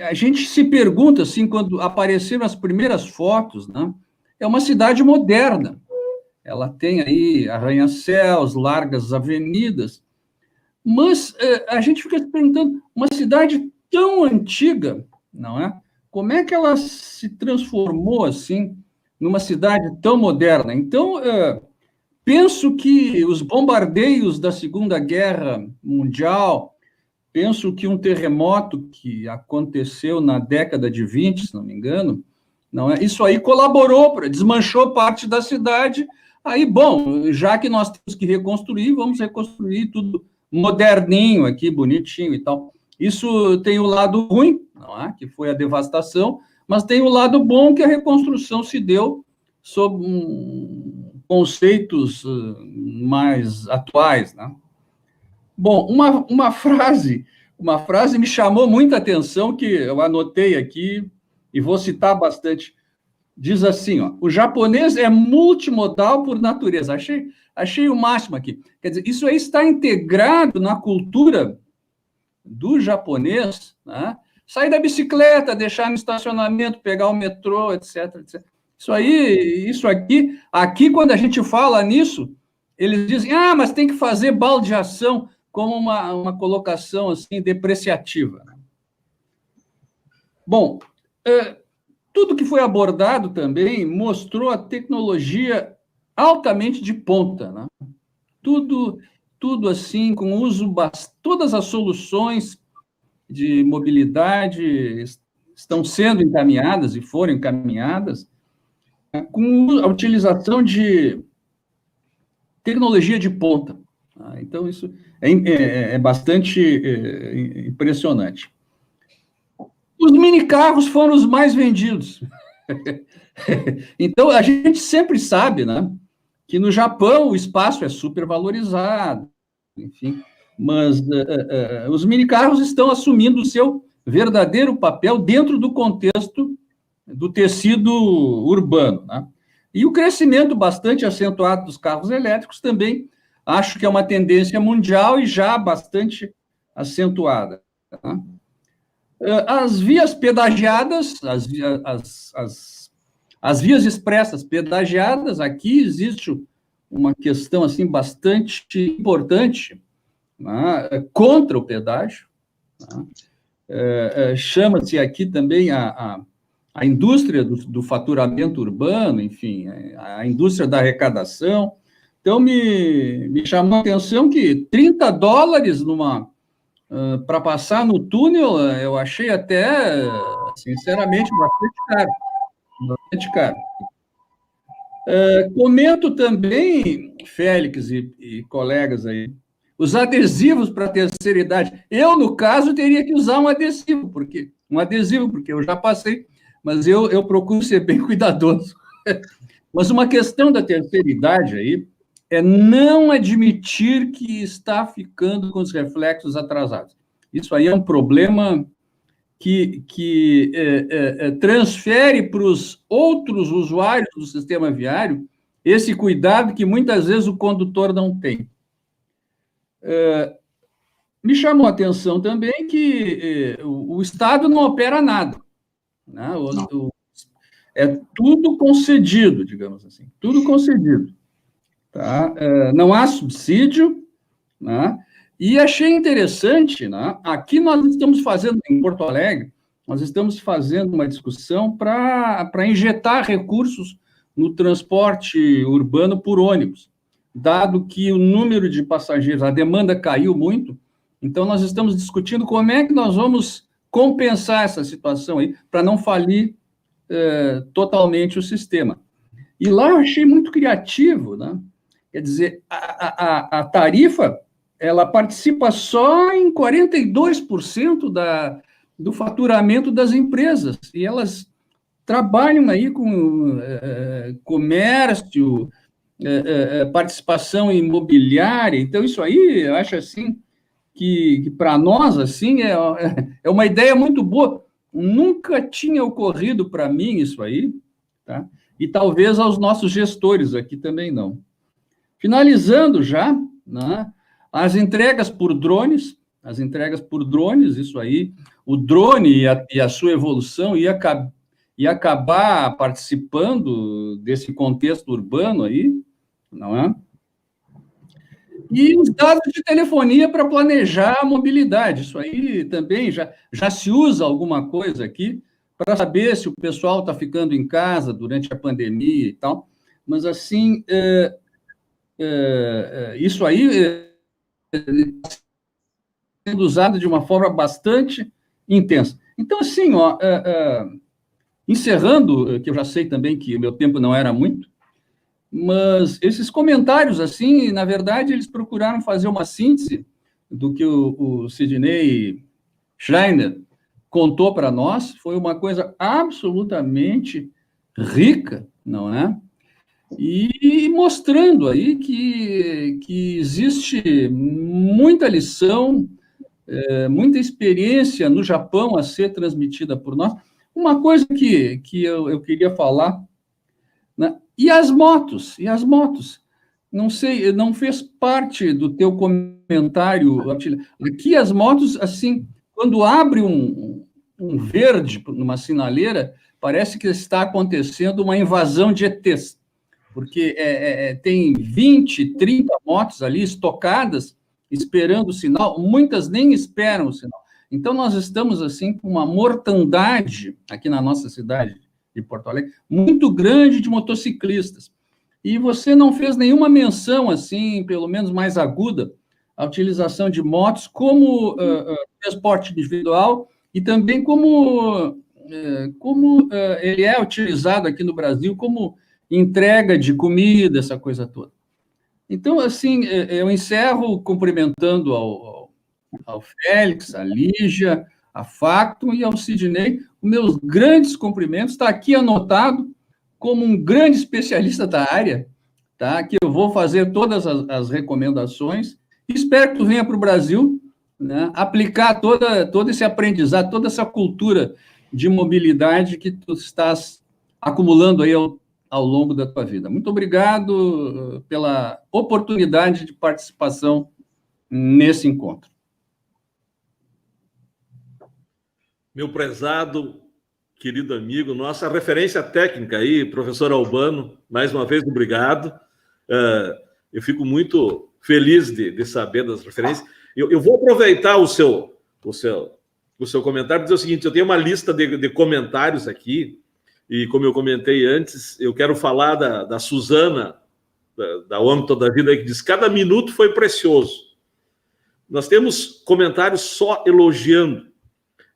[SPEAKER 5] A gente se pergunta, assim, quando apareceram as primeiras fotos, né? É uma cidade moderna. Ela tem aí arranha-céus, largas avenidas, mas a gente fica se perguntando, uma cidade tão antiga, não é? Como é que ela se transformou, assim, numa cidade tão moderna? Então, penso que os bombardeios da Segunda Guerra Mundial, penso que um terremoto que aconteceu na década de 20, se não me engano, não é? Isso aí colaborou, desmanchou parte da cidade. Aí, bom, já que nós temos que reconstruir, vamos reconstruir tudo moderninho aqui, bonitinho e tal. Isso tem o lado ruim, não é? Que foi a devastação, mas tem o lado bom, que a reconstrução se deu sob um conceitos mais atuais, né? Bom, uma frase me chamou muita atenção, que eu anotei aqui e vou citar bastante. Diz assim, ó, o japonês é multimodal por natureza. Achei o máximo aqui. Quer dizer, isso aí está integrado na cultura do japonês, né? Sair da bicicleta, deixar no estacionamento, pegar o metrô, etc, etc. Isso aqui, quando a gente fala nisso, eles dizem, mas tem que fazer baldeação, como uma colocação assim depreciativa. Bom, tudo que foi abordado também mostrou a tecnologia altamente de ponta, né? Tudo assim, com uso, todas as soluções de mobilidade estão sendo encaminhadas e foram encaminhadas com a utilização de tecnologia de ponta. Então, isso é bastante impressionante. Os minicarros foram os mais vendidos. Então, a gente sempre sabe, né, que no Japão o espaço é supervalorizado, enfim, mas os minicarros estão assumindo o seu verdadeiro papel dentro do contexto do tecido urbano, né? E o crescimento bastante acentuado dos carros elétricos também acho que é uma tendência mundial e já bastante acentuada, tá? As vias pedagiadas, as vias expressas pedagiadas, aqui existe uma questão assim bastante importante, né, contra o pedágio, né? Chama-se aqui também a indústria do faturamento urbano, enfim, a indústria da arrecadação. Então, me chamou a atenção que $30 para passar no túnel, eu achei até, sinceramente, bastante caro. Comento também, Félix e colegas aí, os adesivos para a terceira idade. Eu, no caso, teria que usar um adesivo, porque eu já passei, mas eu procuro ser bem cuidadoso. Mas uma questão da terceira idade aí é não admitir que está ficando com os reflexos atrasados. Isso aí é um problema que transfere para os outros usuários do sistema viário esse cuidado que muitas vezes o condutor não tem. Me chamou a atenção também que o Estado não opera nada, né? É tudo concedido, digamos assim, tudo concedido. Tá? Não há subsídio, né? E achei interessante, né? Aqui nós estamos fazendo, em Porto Alegre, nós estamos fazendo uma discussão para injetar recursos no transporte urbano por ônibus, dado que o número de passageiros, a demanda caiu muito, então nós estamos discutindo como é que nós vamos compensar essa situação aí, para não falir totalmente o sistema. E lá eu achei muito criativo, né? Quer dizer, a tarifa, ela participa só em 42% do faturamento das empresas, e elas trabalham aí com comércio, participação imobiliária. Então, isso aí, eu acho assim, que para nós, assim, é uma ideia muito boa. Nunca tinha ocorrido para mim isso aí, tá? E talvez aos nossos gestores aqui também não. Finalizando já, né, as entregas por drones, isso aí, o drone e a sua evolução ia acabar participando desse contexto urbano aí, não é? E os dados de telefonia para planejar a mobilidade, isso aí também já se usa alguma coisa aqui para saber se o pessoal está ficando em casa durante a pandemia e tal, mas assim... isso aí sendo usado de uma forma bastante intensa. Então, assim, encerrando, que eu já sei também que o meu tempo não era muito, mas esses comentários, assim, na verdade, eles procuraram fazer uma síntese do que o Sidney Schreiner contou para nós, foi uma coisa absolutamente rica, não é? e mostrando aí que existe muita lição, muita experiência no Japão a ser transmitida por nós. Uma coisa que eu queria falar, né? E as motos? Não sei, não fez parte do teu comentário. Aqui as motos, assim, quando abre um verde numa sinaleira, parece que está acontecendo uma invasão de ETs, porque tem 20, 30 motos ali estocadas, esperando o sinal, muitas nem esperam o sinal. Então, nós estamos, assim, com uma mortandade aqui na nossa cidade de Porto Alegre, muito grande de motociclistas. E você não fez nenhuma menção, assim, pelo menos mais aguda, à utilização de motos como transporte individual e também como ele é utilizado aqui no Brasil como entrega de comida, essa coisa toda. Então, assim, eu encerro cumprimentando ao Félix, à Lígia, a Factum e ao Sidney, os meus grandes cumprimentos. Está aqui anotado como um grande especialista da área, tá? Que eu vou fazer todas as recomendações. Espero que tu venha para o Brasil, né? Aplicar todo esse aprendizado, toda essa cultura de mobilidade que tu estás acumulando aí ao longo da tua vida. Muito obrigado pela oportunidade de participação nesse encontro.
[SPEAKER 3] Meu prezado, querido amigo, nossa referência técnica aí, professor Albano, mais uma vez, obrigado. Eu fico muito feliz de saber das referências. Eu vou aproveitar o seu comentário e dizer o seguinte: eu tenho uma lista de comentários aqui, e como eu comentei antes, eu quero falar da Suzana, da ONG Toda a Vida, que diz: cada minuto foi precioso. Nós temos comentários só elogiando.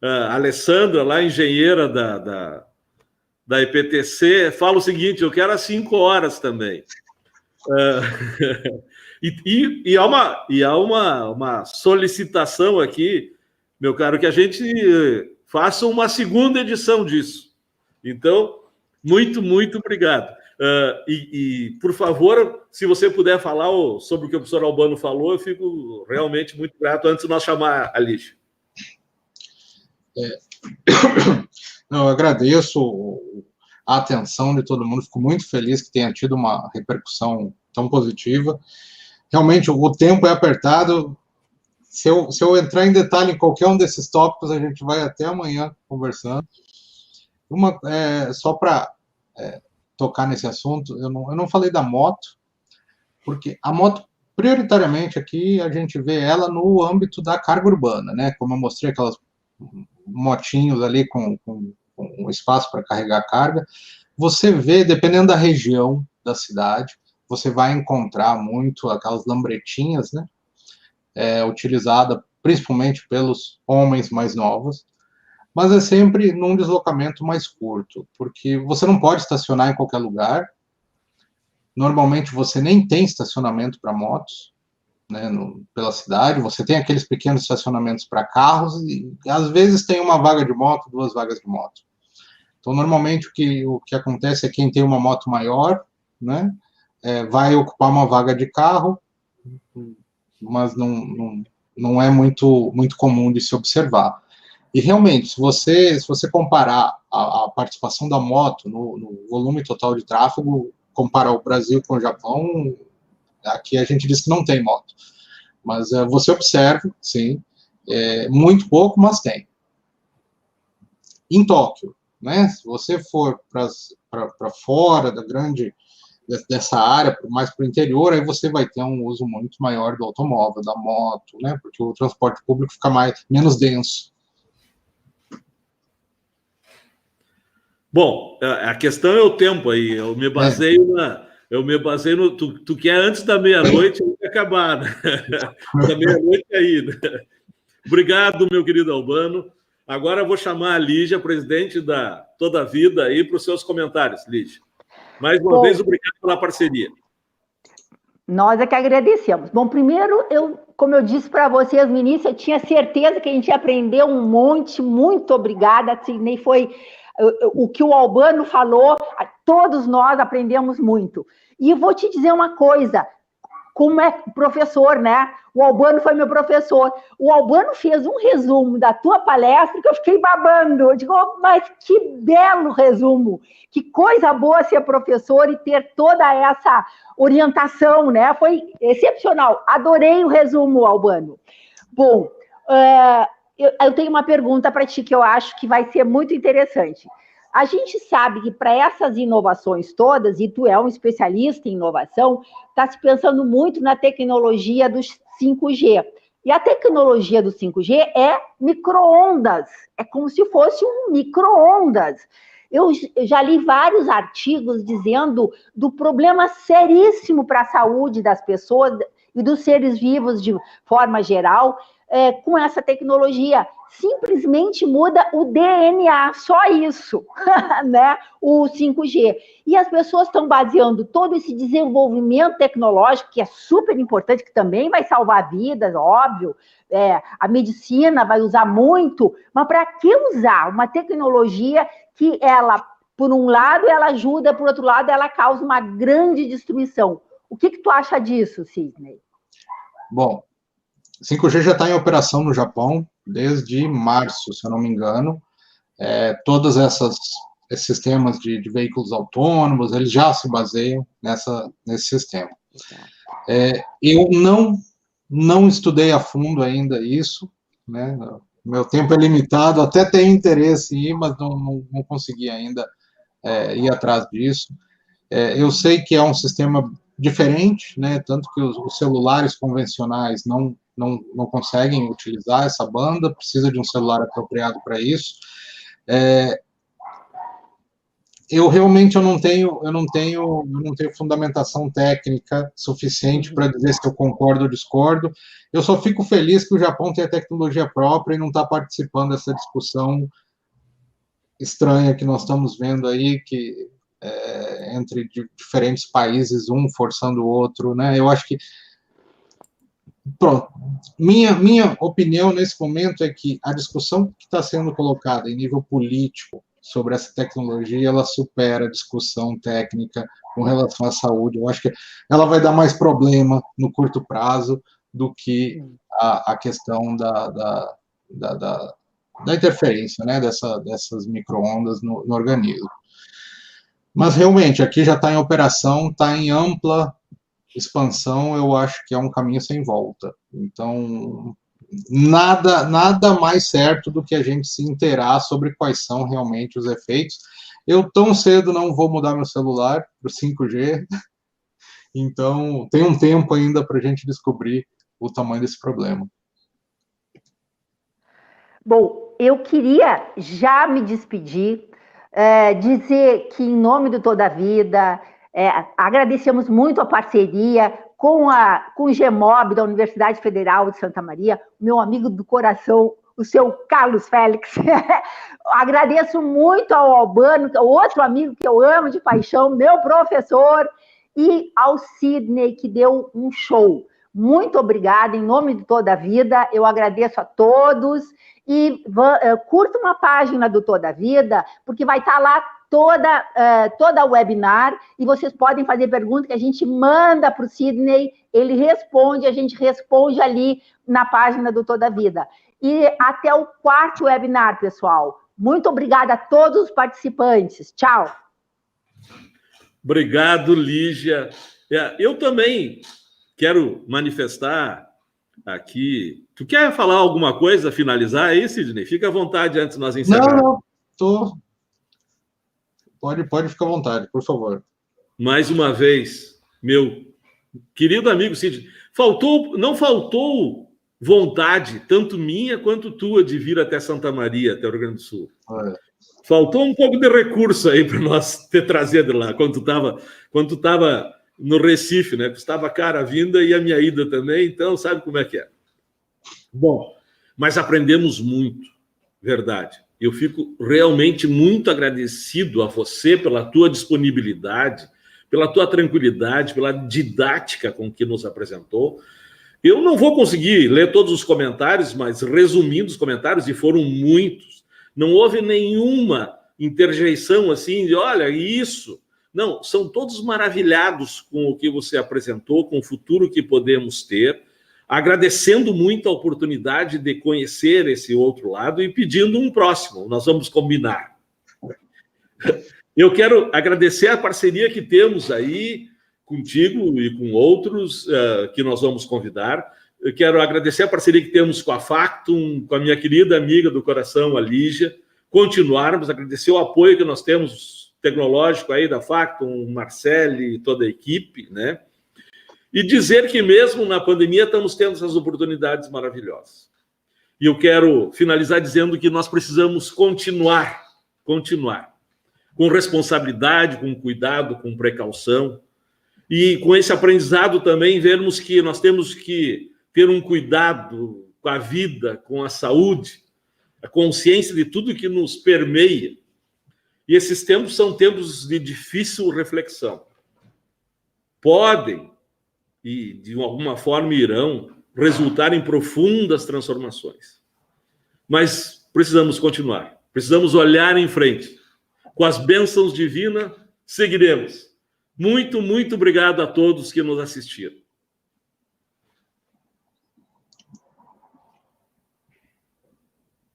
[SPEAKER 3] A Alessandra, lá, engenheira da EPTC, fala o seguinte: eu quero às 5 horas também. E há uma solicitação aqui, meu caro, que a gente faça uma segunda edição disso. Então, muito, muito obrigado. Por favor, se você puder falar sobre o que o professor Albano falou, eu fico realmente muito grato, antes de nós chamar a Lígia.
[SPEAKER 4] Não, eu agradeço a atenção de todo mundo, fico muito feliz que tenha tido uma repercussão tão positiva. Realmente, o tempo é apertado. Se eu entrar em detalhe em qualquer um desses tópicos, a gente vai até amanhã conversando. Só para tocar nesse assunto, eu não falei da moto, porque a moto, prioritariamente aqui, a gente vê ela no âmbito da carga urbana, né? Como eu mostrei, aquelas motinhos ali com espaço para carregar carga. Você vê, dependendo da região da cidade, você vai encontrar muito aquelas lambretinhas, né? Utilizada principalmente pelos homens mais novos, mas é sempre num deslocamento mais curto, porque você não pode estacionar em qualquer lugar. Normalmente você nem tem estacionamento para motos, né, pela cidade. Você tem aqueles pequenos estacionamentos para carros e às vezes tem uma vaga de moto, 2 vagas de moto. Então, normalmente o que acontece é quem tem uma moto maior, né, vai ocupar uma vaga de carro, mas não é muito comum de se observar. E realmente, se você comparar a participação da moto no volume total de tráfego, comparar o Brasil com o Japão, aqui a gente diz que não tem moto. Mas você observa, sim, muito pouco, mas tem. Em Tóquio, né, se você for para fora dessa área, mais para o interior, aí você vai ter um uso muito maior do automóvel, da moto, né, porque o transporte público fica menos denso.
[SPEAKER 3] Bom, a questão é o tempo aí. Eu me baseio no... Tu quer antes da meia-noite acabar, né? Da meia-noite aí, né? Obrigado, meu querido Albano. Agora eu vou chamar a Lígia, presidente da Toda a Vida, aí, para os seus comentários, Lígia. Mais uma vez, obrigado pela parceria.
[SPEAKER 1] Nós é que agradecemos. Bom, primeiro, como eu disse para vocês no início, eu tinha certeza que a gente ia aprender um monte. Muito obrigada. A Sidney foi O que o Albano falou, todos nós aprendemos muito. E vou te dizer uma coisa, como é professor, né? O Albano foi meu professor. O Albano fez um resumo da tua palestra que eu fiquei babando. Eu digo, oh, mas que belo resumo! Que coisa boa ser professor e ter toda essa orientação, né? Foi excepcional. Adorei o resumo, Albano. Bom, eu tenho uma pergunta para ti que eu acho que vai ser muito interessante. A gente sabe que para essas inovações todas, e tu é um especialista em inovação, está se pensando muito na tecnologia dos 5G. E a tecnologia do 5G é micro-ondas, é como se fosse um micro-ondas. Eu já li vários artigos dizendo do problema seríssimo para a saúde das pessoas e dos seres vivos de forma geral, com essa tecnologia. Simplesmente muda o DNA, só isso, né? O 5G. E as pessoas estão baseando todo esse desenvolvimento tecnológico, que é super importante, que também vai salvar vidas, óbvio, a medicina vai usar muito, mas para que usar uma tecnologia que ela, por um lado, ela ajuda, por outro lado, ela causa uma grande destruição? O que tu acha disso, Sidney?
[SPEAKER 4] Bom, 5G já está em operação no Japão desde março, se eu não me engano. Todos esses sistemas de veículos autônomos, eles já se baseiam nesse sistema. Eu não estudei a fundo ainda isso, né? Meu tempo é limitado, até tenho interesse em ir, mas não consegui ainda ir atrás disso. Eu sei que é um sistema diferente, né? Tanto que os celulares convencionais não conseguem utilizar essa banda, precisa de um celular apropriado para isso. Eu realmente não tenho fundamentação técnica suficiente para dizer se eu concordo ou discordo. Eu só fico feliz que o Japão tem a tecnologia própria e não está participando dessa discussão estranha que nós estamos vendo aí, que entre diferentes países, um forçando o outro, né? Eu acho que pronto. Minha opinião nesse momento é que a discussão que está sendo colocada em nível político sobre essa tecnologia, ela supera a discussão técnica com relação à saúde. Eu acho que ela vai dar mais problema no curto prazo do que a questão da interferência, né, dessas micro-ondas no organismo. Mas, realmente, aqui já está em operação, está em ampla expansão, eu acho que é um caminho sem volta. Então, nada mais certo do que a gente se inteirar sobre quais são realmente os efeitos. Eu, tão cedo, não vou mudar meu celular para o 5G, então tem um tempo ainda para a gente descobrir o tamanho desse problema.
[SPEAKER 1] Bom, eu queria já me despedir, dizer que, em nome do Toda Vida, agradecemos muito a parceria com o GEMOB da Universidade Federal de Santa Maria, meu amigo do coração, o seu Carlos Félix. Agradeço muito ao Albano, outro amigo que eu amo de paixão, meu professor, e ao Sidney, que deu um show. Muito obrigada, em nome de Toda a Vida, eu agradeço a todos, e curta uma página do Toda a Vida, porque vai estar lá toda a webinar, e vocês podem fazer perguntas que a gente manda para o Sidney, ele responde, a gente responde ali na página do Toda a Vida. E até o 4º webinar, pessoal. Muito obrigada a todos os participantes. Tchau.
[SPEAKER 3] Obrigado, Lígia. Eu também quero manifestar aqui. Tu quer falar alguma coisa, finalizar aí, Sidney? Fica à vontade antes de nós encerrarmos.
[SPEAKER 4] Não. Pode ficar à vontade, por favor.
[SPEAKER 3] Mais uma vez, meu querido amigo Sidney, não faltou vontade, tanto minha quanto tua, de vir até Santa Maria, até o Rio Grande do Sul. Faltou um pouco de recurso aí para nós ter trazido lá, quando tu estava no Recife, né? Custava cara a vinda e a minha ida também, então sabe como é que é. Bom, mas aprendemos muito, verdade. Eu fico realmente muito agradecido a você pela tua disponibilidade, pela tua tranquilidade, pela didática com que nos apresentou. Eu não vou conseguir ler todos os comentários, mas resumindo os comentários, e foram muitos, não houve nenhuma interjeição assim de, olha, isso. Não, são todos maravilhados com o que você apresentou, com o futuro que podemos ter, agradecendo muito a oportunidade de conhecer esse outro lado e pedindo um próximo. Nós vamos combinar. Eu quero agradecer a parceria que temos aí contigo e com outros que nós vamos convidar. Eu quero agradecer a parceria que temos com a Factum, com a minha querida amiga do coração, a Lígia. Continuarmos, agradecer o apoio que nós temos tecnológico aí da Factum, Marcele e toda a equipe, né? E dizer que mesmo na pandemia estamos tendo essas oportunidades maravilhosas. E eu quero finalizar dizendo que nós precisamos continuar, com responsabilidade, com cuidado, com precaução, e com esse aprendizado também vermos que nós temos que ter um cuidado com a vida, com a saúde, a consciência de tudo que nos permeia. E esses tempos são tempos de difícil reflexão. Podem, e de alguma forma irão, resultar em profundas transformações. Mas precisamos continuar, precisamos olhar em frente. Com as bênçãos divinas, seguiremos. Muito, muito obrigado a todos que nos assistiram.